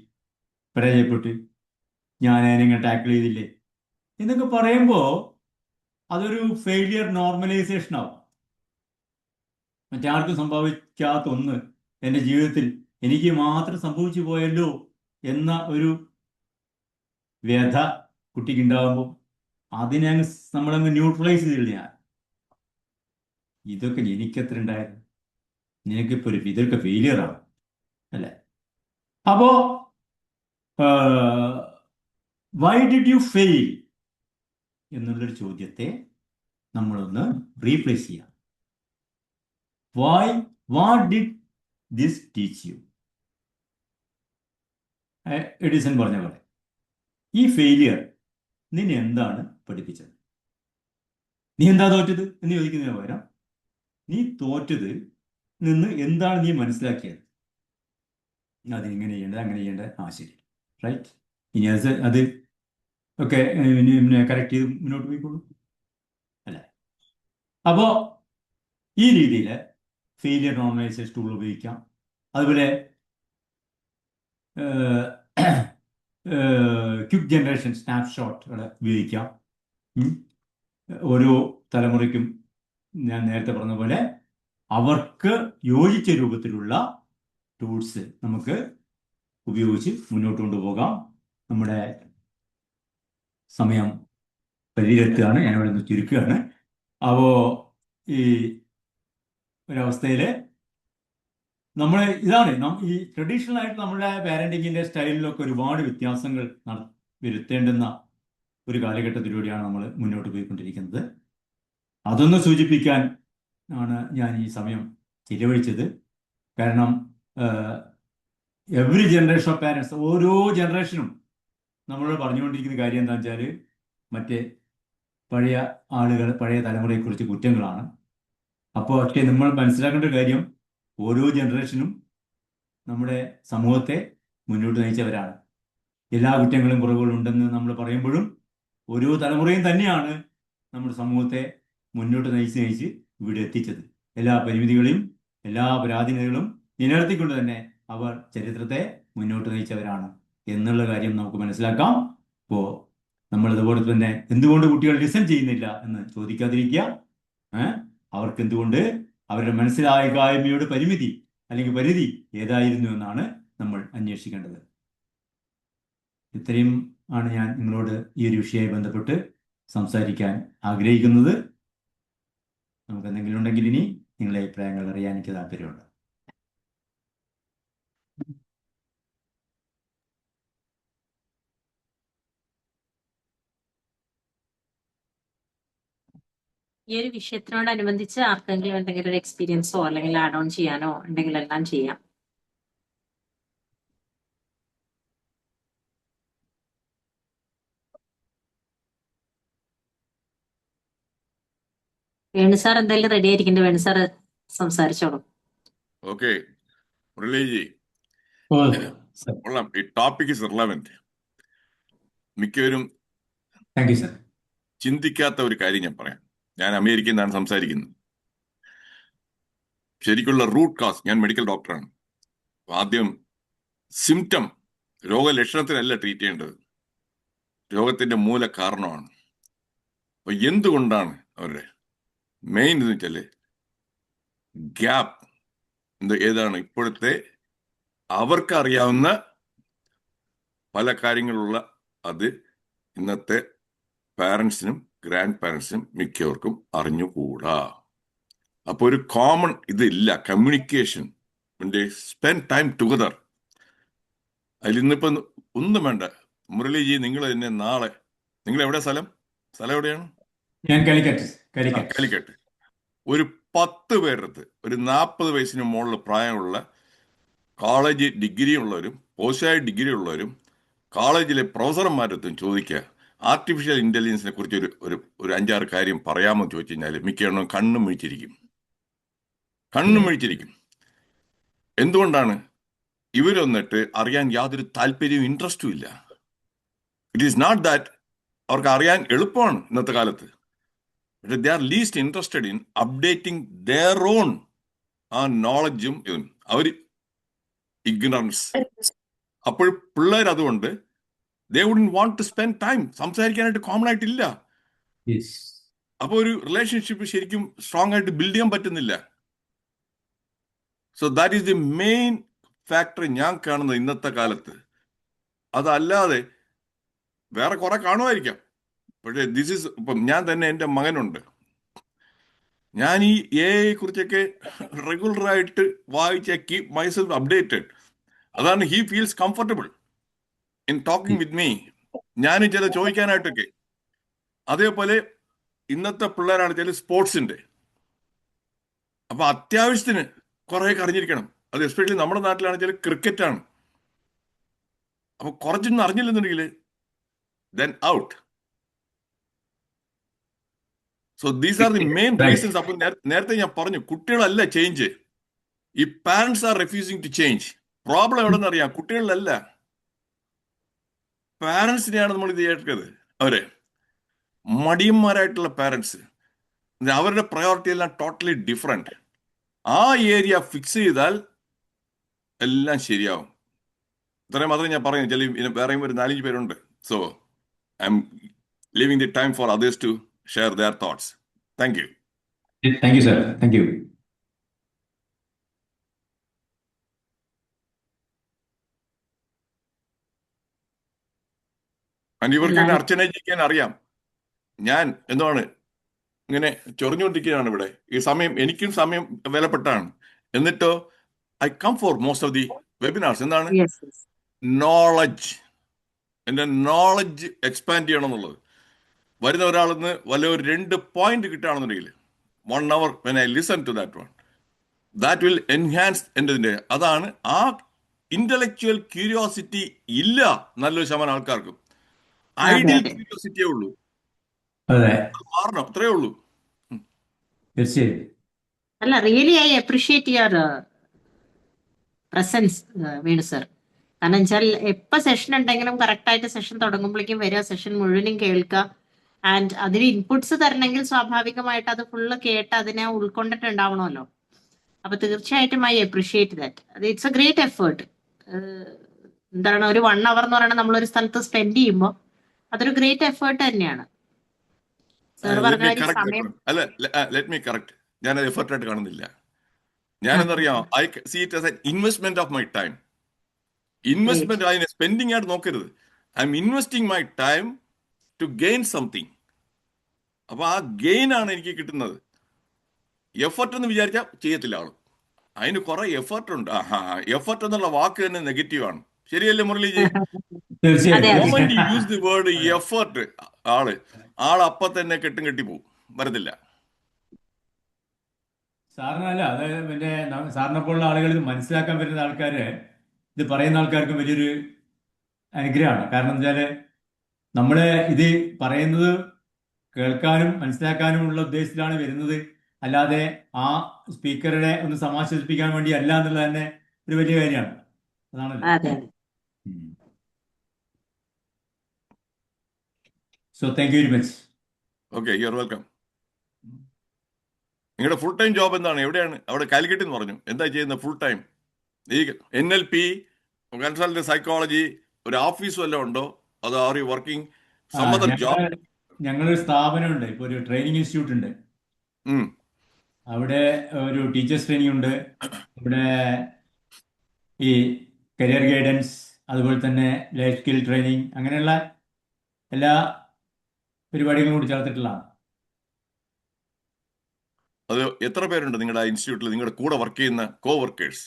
പരാജയപ്പെട്ട്, ഞാൻ അതിനെ ടാക്കിൾ ചെയ്തില്ലേ എന്നൊക്കെ പറയുമ്പോൾ അതൊരു ഫെയിലിയർ നോർമലൈസേഷൻ ആവും. മറ്റാർക്കും സംഭവിക്കാത്ത ഒന്ന് എൻ്റെ ജീവിതത്തിൽ എനിക്ക് മാത്രം സംഭവിച്ചു പോയല്ലോ എന്ന ഒരു വ്യഥ കുട്ടിക്ക് ഉണ്ടാകുമ്പോൾ അതിനെ നമ്മളങ്ങ് ന്യൂട്രലൈസ് ചെയ്തില്ല. ഞാൻ ഇതൊക്കെ എനിക്കെത്ര ഉണ്ടായിരുന്നു, നിനക്കിപ്പോൾ ഇതൊക്കെ ഫെയിലിയറാണ് അല്ലേ? അപ്പോ വൈ ഡിഡ് യു ഫെയിൽ എന്നുള്ളൊരു ചോദ്യത്തെ നമ്മളൊന്ന് റീപ്ലേസ് ചെയ്യാം. What did this teach you? Edison പറഞ്ഞ പോലെ ഈ ഫെയിലിയർ നിന്നെ എന്താണ് പഠിപ്പിച്ചത്? നീ എന്താ തോറ്റത് എന്ന് ചോദിക്കുന്നതിന് പകരം നീ തോറ്റത് നിന്ന് എന്താണ് നീ മനസ്സിലാക്കിയത്? അതിങ്ങനെ ചെയ്യേണ്ടത്, അങ്ങനെ ചെയ്യേണ്ടത്, ശരി, റൈറ്റ്, ഇനി അത് ഒക്കെ കറക്റ്റ് ചെയ്ത് മുന്നോട്ട് പോയിക്കോളൂ അല്ലേ? അപ്പോൾ ഈ രീതിയിൽ ഫെയിലിയർ നോർമലൈസേഷൻ ടൂൾ ഉപയോഗിക്കാം. അതുപോലെ ക്വിക്ക് ജനറേഷൻ സ്നാപ്ഷോട്ടുകൾ ഉപയോഗിക്കാം. ഓരോ തലമുറയ്ക്കും ഞാൻ നേരത്തെ പറഞ്ഞ പോലെ അവർക്ക് യോജിച്ച രൂപത്തിലുള്ള ടൂൾസ് നമുക്ക് ഉപയോഗിച്ച് മുന്നോട്ട് കൊണ്ടുപോകാം. നമ്മുടെ സമയം പരിധിയിലെത്തുകയാണ്, ഞാനിവിടെ നിന്ന് ചുരുക്കുകയാണ്. അപ്പോൾ ഈ ഒരവസ്ഥയിൽ നമ്മൾ ഈ ട്രഡീഷണൽ ആയിട്ട് നമ്മുടെ പാരന്റിങ്ങിന്റെ സ്റ്റൈലിലൊക്കെ ഒരുപാട് വ്യത്യാസങ്ങൾ വരുത്തേണ്ടുന്ന ഒരു കാലഘട്ടത്തിലൂടെയാണ് നമ്മൾ മുന്നോട്ട് പോയിക്കൊണ്ടിരിക്കുന്നത്. അതൊന്ന് സൂചിപ്പിക്കാൻ ആണ് ഞാൻ ഈ സമയം ചിലവഴിച്ചത്. കാരണം എവറി ജനറേഷൻ ഓഫ് പാരൻസ്, ഓരോ ജനറേഷനും നമ്മളോട് പറഞ്ഞുകൊണ്ടിരിക്കുന്ന കാര്യം എന്താണെന്ന് വെച്ചാൽ മറ്റേ പഴയ തലമുറയെക്കുറിച്ച് കുറ്റങ്ങളാണ്. അപ്പോൾ പക്ഷേ നമ്മൾ മനസ്സിലാക്കേണ്ട ഒരു കാര്യം, ഓരോ ജനറേഷനും നമ്മുടെ സമൂഹത്തെ മുന്നോട്ട് നയിച്ചവരാണ്. എല്ലാ കുറ്റങ്ങളും കുറവുകളും ഉണ്ടെന്ന് നമ്മൾ പറയുമ്പോഴും ഓരോ തലമുറയും തന്നെയാണ് നമ്മുടെ സമൂഹത്തെ മുന്നോട്ട് നയിച്ച് ഇവിടെ എത്തിച്ചത്. എല്ലാ പരിമിതികളെയും എല്ലാ പരാധീനതകളും നിലനിർത്തിക്കൊണ്ട് തന്നെ അവർ ചരിത്രത്തെ മുന്നോട്ട് നയിച്ചവരാണ് എന്നുള്ള കാര്യം നമുക്ക് മനസ്സിലാക്കാം. അപ്പോൾ നമ്മളിതുപോലെ തന്നെ എന്തുകൊണ്ട് കുട്ടികൾ ലിസൺ ചെയ്യുന്നില്ല എന്ന് ചോദിക്കാതിരിക്കുക. അവർക്ക് എന്തുകൊണ്ട് അവരുടെ മനസ്സിലാകായ്മയുടെ പരിമിതി അല്ലെങ്കിൽ പരിധി ഏതായിരുന്നു എന്നാണ് നമ്മൾ അന്വേഷിക്കേണ്ടത്. ഇത്രയും ആണ് ഞാൻ നിങ്ങളോട് ഈ ഒരു വിഷയവുമായി ബന്ധപ്പെട്ട് സംസാരിക്കാൻ ആഗ്രഹിക്കുന്നത്. നമുക്ക് എന്തെങ്കിലും ഉണ്ടെങ്കിൽ ഇനി നിങ്ങളുടെ അഭിപ്രായങ്ങൾ അറിയാൻ എനിക്ക് താല്പര്യമുണ്ട്. ഈ ഒരു വിഷയത്തിനോടനുബന്ധിച്ച് ആർക്കെങ്കിലും എന്തെങ്കിലും ഒരു എക്സ്പീരിയൻസോ അല്ലെങ്കിൽ ആഡ് ഓൺ ചെയ്യാനോ ഉണ്ടെങ്കിൽ എല്ലാം ചെയ്യാം. വേണു സാർ എന്തായാലും റെഡി ആയിരിക്കണ്ടേ? വേണു സാർ സംസാരിച്ചോളൂ. ഓക്കെ, മുരളീജി, ഓ സർ, കൊള്ളാം. ഈ ടോപ്പിക് ഇസ് റിലവന്റ്. മിക്കവരും താങ്ക് യു സർ. ചിന്തിക്കാത്ത ഒരു കാര്യം ഞാൻ പറയാം. ഞാൻ അമേരിക്കയിൽ നിന്നാണ് സംസാരിക്കുന്നത്. ശരിക്കുള്ള റൂട്ട് കാസ്, ഞാൻ മെഡിക്കൽ ഡോക്ടറാണ്. ആദ്യം സിംറ്റം, രോഗലക്ഷണത്തിനല്ല ട്രീറ്റ് ചെയ്യേണ്ടത്, രോഗത്തിന്റെ മൂല കാരണമാണ്. അപ്പൊ എന്തുകൊണ്ടാണ് അവരുടെ മെയിൻ എന്ന് വെച്ചാല് ഗ്യാപ്പ് ഏതാണ് ഇപ്പോഴത്തെ അവർക്കറിയാവുന്ന പല കാര്യങ്ങളുള്ള അത് ഇന്നത്തെ പാരൻസിനും ഗ്രാൻഡ് പാരൻസിനും മിക്കവർക്കും അറിഞ്ഞുകൂടാ. അപ്പൊ ഒരു കോമൺ ഇതില്ല, കമ്മ്യൂണിക്കേഷൻ, സ്പെൻഡ് ടൈം ടുഗദർ. അതിൽ ഇന്നിപ്പോ ഒന്നും വേണ്ട. മുരളിജി, നിങ്ങൾ തന്നെ നാളെ, നിങ്ങൾ എവിടെ സ്ഥലം എവിടെയാണ്? ഞാൻ കാലിക്കറ്റ്. കാലിക്കട്ട്. ഒരു 10 പേരടുത്ത് ഒരു 40 വയസ്സിന് മുകളിൽ പ്രായമുള്ള കോളേജ് ഡിഗ്രി ഉള്ളവരും പോസ്റ്റ് ഡിഗ്രി ഉള്ളവരും കോളേജിലെ പ്രൊഫസർമാരടുത്തും ചോദിക്കുക, ആർട്ടിഫിഷ്യൽ ഇന്റലിജൻസിനെ കുറിച്ച് ഒരു 5-6 കാര്യം പറയാമെന്ന് ചോദിച്ചു കഴിഞ്ഞാൽ മിക്കവണ്ണം കണ്ണും മിഴിച്ചിരിക്കും. എന്തുകൊണ്ടാണ്? ഇവരൊന്നിട്ട് അറിയാൻ യാതൊരു താല്പര്യവും ഇൻട്രസ്റ്റും ഇല്ല. ഇറ്റ് ഈസ് നോട്ട് ദാറ്റ് അവർക്ക് അറിയാൻ എളുപ്പമാണ് ഇന്നത്തെ കാലത്ത്, പക്ഷെ they are least interested in updating their own ആ നോളജും അവർ ഇഗ്നറൻസ്. അപ്പോൾ പിള്ളേർ അതുകൊണ്ട് ദേ wouldn't want to spend time. സംസാരിക്കാനായിട്ട് കോമൺ ആയിട്ടില്ല. അപ്പോൾ ഒരു റിലേഷൻഷിപ്പ് ശരിക്കും സ്ട്രോങ് ആയിട്ട് ബിൽഡ് ചെയ്യാൻ പറ്റുന്നില്ല. So that is the main factor ഞാൻ കാണുന്നത് ഇന്നത്തെ കാലത്ത്. അതല്ലാതെ വേറെ കുറെ കാണുമായിരിക്കാം, പക്ഷേ ദിസ് ഈസ്, ഇപ്പം ഞാൻ തന്നെ, എൻ്റെ മകനുണ്ട്, ഞാൻ ഈ AI കുറിച്ചൊക്കെ റെഗുലറായിട്ട് വായിച്ച് കീപ് മൈസെൽഫ് അപ്ഡേറ്റഡ്. അതാണ് he feels comfortable in talking with me. ഞാൻ ചില ചോദിക്കാനായിട്ടൊക്കെ. അതേപോലെ ഇന്നത്തെ പിള്ളേരാണ് ചില സ്പോർട്സിന്റെ, അപ്പൊ അത്യാവശ്യത്തിന് കുറേയൊക്കെ അറിഞ്ഞിരിക്കണം. അത് എസ്പെഷ്യലി നമ്മുടെ നാട്ടിലാണെങ്കിൽ ക്രിക്കറ്റാണ്. അപ്പൊ കുറച്ചൊന്നും അറിഞ്ഞില്ലെന്നുണ്ടെങ്കിൽ then out. So these are the main reasons. അപ്പൊ നേരത്തെ ഞാൻ പറഞ്ഞു, കുട്ടികളല്ല ചേഞ്ച്, ഈ parents are refusing to change. Problem എവിടെന്ന് അറിയാം, കുട്ടികളിലല്ല, പാരന്റ്സിനെയാണ് നമ്മൾ ഇത് ഏറ്റത്. അവരെ മടിയന്മാരായിട്ടുള്ള പാരന്റ്സ്, അവരുടെ പ്രയോറിറ്റി എല്ലാം ടോട്ടലി ഡിഫറെന്റ്. ആ ഏരിയ ഫിക്സ് ചെയ്താൽ എല്ലാം ശരിയാവും. ഇത്രയും മാത്രമേ ഞാൻ പറഞ്ഞു. ചില വേറെയും ഒരു 4-5 പേരുണ്ട്. So I'm leaving the time for others to share their thoughts. Thank you. Thank you, sir. Thank you. And ഇവർക്ക് തന്നെ അർച്ചനജിക്കാൻ അറിയാം. ഞാൻ എന്താണ് ഇങ്ങനെ ചൊറിഞ്ഞുകൊണ്ടിരിക്കുകയാണ് ഇവിടെ. ഈ സമയം എനിക്കും സമയം വിലപ്പെട്ടാണ്. എന്നിട്ടോ I come for most of the webinars. എന്താണ് നോളജ്, എൻ്റെ നോളജ് എക്സ്പാൻഡ് ചെയ്യണം എന്നുള്ളത്. വരുന്ന ഒരാളിന്ന് വല്ല ഒരു 2 പോയിന്റ് കിട്ടുകയാണെന്നുണ്ടെങ്കിൽ 1 hour when I listen to that one, that will enhance എൻ്റെ. അതാണ് ആ ഇന്റലക്ച്വൽ ക്യൂരിയോസിറ്റി ഇല്ല നല്ലൊരു ശതമാനം ആൾക്കാർക്കും. ഐഡിയൽ ക്യൂരിയോസിറ്റിയേ ഉള്ളൂ. മാറണം, അത്രേ ഉള്ളൂ. തീർച്ചയായും. അല്ല, really I appreciate your presence Venu sir. കാരണം വെച്ചാൽ എപ്പോൾ സെഷൻ ഉണ്ടെങ്കിലും കറക്റ്റായിട്ട് സെഷൻ തുടങ്ങുമ്പോഴേക്കും വരിക, സെഷൻ മുഴുവനും കേൾക്കുക. ആൻഡ് അതിന് ഇൻപുട്സ് തരണമെങ്കിൽ സ്വാഭാവികമായിട്ട് അത് ഫുള്ള് കേട്ട് അതിനെ ഉൾക്കൊണ്ടിട്ടുണ്ടാവണമല്ലോ. അപ്പൊ തീർച്ചയായിട്ടും ഐ അപ്രീഷിയേറ്റ് ദാറ്റ്. അത് ഇറ്റ്സ് എ ഗ്രേറ്റ് എഫേർട്ട്. എന്താണ് ഒരു 1 hour എന്ന് പറയുന്നത് നമ്മളൊരു സ്ഥലത്ത് സ്പെൻഡ് ചെയ്യുമ്പോൾ അതൊരു ഗ്രേറ്റ് എഫേർട്ട് തന്നെയാണ്. സാർ പറഞ്ഞ സമയം. അല്ല, ലെറ്റ് മീ കറക്റ്റ്. ഞാൻ എഫേർട്ടായിട്ട് കാണുന്നില്ല. ഞാനെന്നറിയാം, I see it as an investment of my time. Investment അതിനെ സ്പെൻഡിങ് ആയിട്ട് നോക്കരുത്. I am investing my time to gain something. അപ്പൊ ആ ഗെയിൻ ആണ് എനിക്ക് കിട്ടുന്നത്. എഫർട്ട് എന്ന് വിചാരിച്ചാൽ ചെയ്യത്തില്ല ആള്. അതിന് കുറെ എഫർട്ട് ഉണ്ട്. എഫർട്ട് എന്നുള്ള വാക്ക് തന്നെ നെഗറ്റീവ് ആണ്. ശരിയല്ലേ Muraliji? Moment use the word effort, ആള് അപ്പൊ തന്നെ കെട്ടി പോകും, വരത്തില്ല. സാറിനല്ല, അതായത് പിന്നെ സാറിനെ പോലുള്ള ആളുകൾ ഇത് മനസ്സിലാക്കാൻ പറ്റുന്ന ആൾക്കാര്, ഇത് പറയുന്ന ആൾക്കാർക്കും വലിയൊരു അനുഗ്രഹമാണ്. കാരണം എന്താ വെച്ചാല് നമ്മള് ഇത് പറയുന്നത് കേൾക്കാനും മനസ്സിലാക്കാനും ഉള്ള ഉദ്ദേശത്തിലാണ് വരുന്നത്, അല്ലാതെ ആ സ്പീക്കറുടെ ഒന്ന് സമാശ്വസിപ്പിക്കാൻ വേണ്ടി അല്ല എന്നുള്ളത് തന്നെ ഒരു വലിയ കാര്യമാണ്. അതാണല്ലോ. അതെ so thank you very much. Okay, you are welcome. നിങ്ങളുടെ ഫുൾ ടൈം ജോബ് എന്താണ്? എവിടെയാണ്? അവിടെ കാലിക്കറ്റ് എന്ന് പറഞ്ഞു. എന്താ ചെയ്യുന്നത് ഫുൾ ടൈം? ഈ NLP, കൺസൾട്ടന്റ് സൈക്കോളജി, ഒരു ഓഫീസ് വല്ലതും ഉണ്ടോ? അതോ are you working some other job? ഞങ്ങളൊരു സ്ഥാപനമുണ്ട്, ഇപ്പോൾ ഒരു ട്രെയിനിങ് ഇൻസ്റ്റിറ്റ്യൂട്ട് ഉണ്ട്. അവിടെ ഒരു ടീച്ചേഴ്സ് ട്രെയിനിങ് ഉണ്ട്. ഇവിടെ ഈ കരിയർ ഗൈഡൻസ്, അതുപോലെ തന്നെ ലൈഫ് സ്കിൽ ട്രെയിനിങ്, അങ്ങനെയുള്ള എല്ലാ പരിപാടികളും കൂടി ചേർത്തിട്ടുള്ളതാണ്. അത് എത്ര പേരുണ്ട് നിങ്ങളുടെ ഇൻസ്റ്റിറ്റ്യൂട്ടിൽ, നിങ്ങളുടെ കൂടെ വർക്ക് ചെയ്യുന്ന കോവർക്കേഴ്സ്?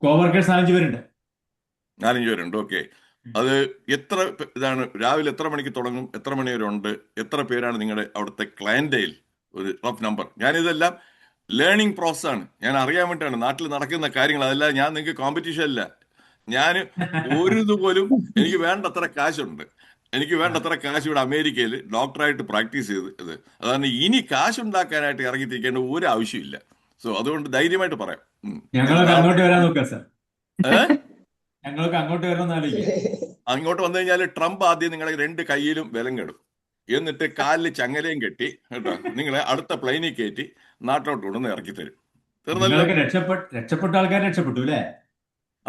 കോവർക്കേഴ്സ് 4-5 പേരുണ്ട്. 4-5 പേരുണ്ട്. ഓക്കെ. അത് എത്ര ഇതാണ്? രാവിലെ എത്ര മണിക്ക് തുടങ്ങും? എത്ര മണി വരെ ഉണ്ട്? എത്ര പേരാണ് നിങ്ങളുടെ അവിടുത്തെ ക്ലയന്റൈൽ? ഒരു റഫ് നമ്പർ. ഞാനിതെല്ലാം ലേണിംഗ് പ്രോസസ് ആണ്. ഞാൻ അറിയാൻ വേണ്ടിയിട്ടാണ് നാട്ടിൽ നടക്കുന്ന കാര്യങ്ങൾ. അതല്ല ഞാൻ നിങ്ങൾക്ക് കോമ്പറ്റീഷൻ അല്ല. ഞാൻ ഒരിതുപോലും എനിക്ക് വേണ്ടത്ര കാശുണ്ട്. എനിക്ക് വേണ്ടത്ര കാശ് ഇവിടെ അമേരിക്കയിൽ ഡോക്ടറായിട്ട് പ്രാക്ടീസ് ചെയ്ത് അതാണ്. ഇനി കാശുണ്ടാക്കാനായിട്ട് ഇറങ്ങിത്തിരിക്കേണ്ട ഒരു ആവശ്യമില്ല. സോ അതുകൊണ്ട് ധൈര്യമായിട്ട് പറയാം. ഞങ്ങളൊക്കെ അങ്ങോട്ട് വരാൻ നോക്കാം സാർ. ഞങ്ങളൊക്കെ അങ്ങോട്ട് വരാമെന്ന് ആലോചിക്കാം. അങ്ങോട്ട് വന്നു കഴിഞ്ഞാൽ ട്രംപ് ആദ്യം നിങ്ങളെ 2 കൈയിലും വിലം കെടും, എന്നിട്ട് കാലിൽ ചങ്ങലയും കെട്ടി കേട്ടോ നിങ്ങളെ അടുത്ത പ്ലെയിനിൽ കയറ്റി നാട്ടിലോട്ട് കൊണ്ടുവന്ന് ഇറക്കി തരും. തീർന്നല്ലോ. രക്ഷപ്പെട്ട ആൾക്കാർ രക്ഷപ്പെട്ടു അല്ലേ?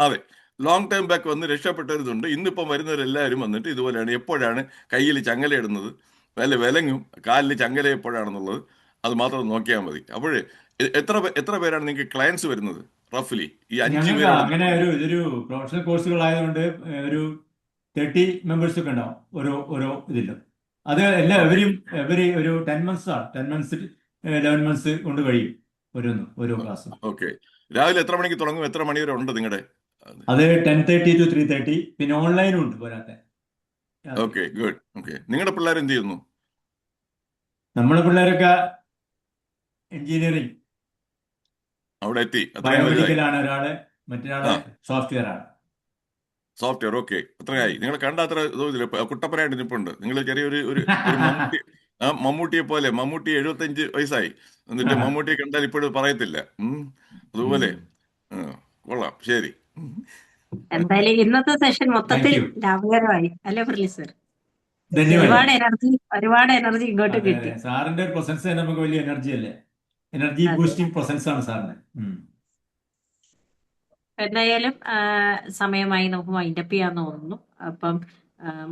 അതെ, ലോങ് ടൈം ബാക്ക് വന്ന് രക്ഷപ്പെട്ടവരുന്നുണ്ട്. ഇന്നിപ്പം വരുന്നവരെല്ലാവരും വന്നിട്ട് ഇതുപോലെയാണ്. എപ്പോഴാണ് കയ്യിൽ ചങ്ങല ഇടുന്നത്, വല്ല വിലങ്ങും കാലിൽ ചങ്ങല എപ്പോഴാണെന്നുള്ളത് അത് മാത്രം നോക്കിയാൽ മതി. അപ്പോഴേ എത്ര പേരാണ് നിങ്ങൾക്ക് ക്ലയൻസ് വരുന്നത് റഫ്ലി? ഈ 5 പേര് അങ്ങനെ ഇതൊരു പ്രൊഫഷണൽ കോഴ്സുകളായതുകൊണ്ട് ഒരു 30 മെമ്പേഴ്സ് ഒക്കെ ഉണ്ടാവും ഓരോ ഇതിലും. അത് എല്ലാം എവരി ഒരു 10 months 11 months കൊണ്ട് കഴിയും ഓരോ ക്ലാസ്. ഓക്കെ. രാവിലെ എത്ര മണിക്ക് തുടങ്ങും? എത്ര മണി വരെ ഉണ്ട് നിങ്ങളുടെ? അത് 10:30 to 3:30. പിന്നെ ഓൺലൈനും ഉണ്ട് പോരാത്തെ. Okay, good. ഓക്കെ. നിങ്ങളുടെ പിള്ളേർ എന്ത് ചെയ്യുന്നു? നമ്മുടെ പിള്ളേരൊക്കെ എഞ്ചിനീയറിംഗ്, അവിടെ എത്തി. ബയോമെഡിക്കലാണ് ഒരാള്, മറ്റൊരാള് സോഫ്റ്റ്വെയർ ആണ്. സോഫ്റ്റ്വെയർ. ഓക്കെ. എത്രയായി? നിങ്ങൾ കണ്ട അത്ര തോതില്ല, കുട്ടപ്പനായിട്ട് നിൽപ്പുണ്ട്. നിങ്ങൾ ചെറിയൊരു മമ്മൂട്ടിയെ പോലെ. മമ്മൂട്ടി 75 വയസ്സായി, എന്നിട്ട് മമ്മൂട്ടിയെ കണ്ടാൽ ഇപ്പോഴും പറയത്തില്ല. അതുപോലെ കൊള്ളാം. ശരി. എന്തായാലും ഇന്നത്തെ സെഷൻ മൊത്തത്തിൽ ലാഭകരമായി അല്ലേ മുരളി സർ? ഒരുപാട് എനർജി ഇങ്ങോട്ട് കിട്ടി. സാറിന്റെ ഒരു പ്രസൻസ് നമുക്ക് വലിയ എനർജി അല്ലേ? എനർജി ബൂസ്റ്റിംഗ് പ്രസൻസ് ആണ് സാറിന്. എന്തായാലും സമയമായി, നമുക്ക് വൈൻഡപ്പ് ചെയ്യാൻ തോന്നുന്നു. അപ്പം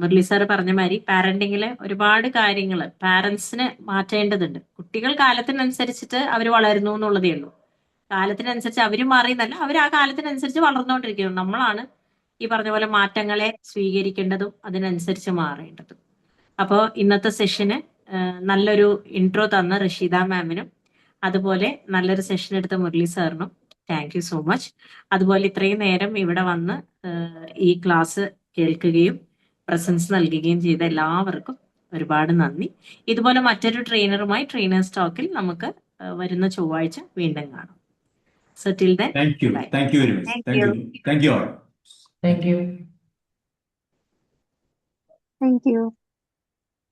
മുരളി സാർ പറഞ്ഞ മാതിരി പാരന്റിങ്ങിലെ ഒരുപാട് കാര്യങ്ങൾ പാരന്റ്സിന് മാറ്റേണ്ടതുണ്ട്. കുട്ടികൾ കാലത്തിനനുസരിച്ചിട്ട് അവർ വളരുന്നു എന്നുള്ളതേ ഉള്ളൂ. കാലത്തിനനുസരിച്ച് അവർ മാറിയെന്നല്ല, അവർ ആ കാലത്തിനനുസരിച്ച് വളർന്നുകൊണ്ടിരിക്കുന്നു. നമ്മളാണ് ഈ പറഞ്ഞ പോലെ മാറ്റങ്ങളെ സ്വീകരിക്കേണ്ടതും അതിനനുസരിച്ച് മാറേണ്ടതും. അപ്പോൾ ഇന്നത്തെ സെഷന് നല്ലൊരു ഇൻട്രോ തന്ന റഷീദ മാമിനും അതുപോലെ നല്ലൊരു സെഷൻ എടുത്ത മുരളി സാറിനും താങ്ക് യു സോ മച്ച്. അതുപോലെ ഇത്രയും നേരം ഇവിടെ വന്ന് ഈ ക്ലാസ് കേൾക്കുകയും പ്രസൻസ് നൽകുകയും ചെയ്ത എല്ലാവർക്കും ഒരുപാട് നന്ദി. ഇതുപോലെ മറ്റൊരു ട്രെയിനറുമായി ട്രെയിനേഴ്സ് ടോക്കിൽ നമുക്ക് വരുന്ന ചൊവ്വാഴ്ച വീണ്ടും കാണാം. So till then, thank you. bye. Thank you very much. Thank you all. Thank you. Thank you.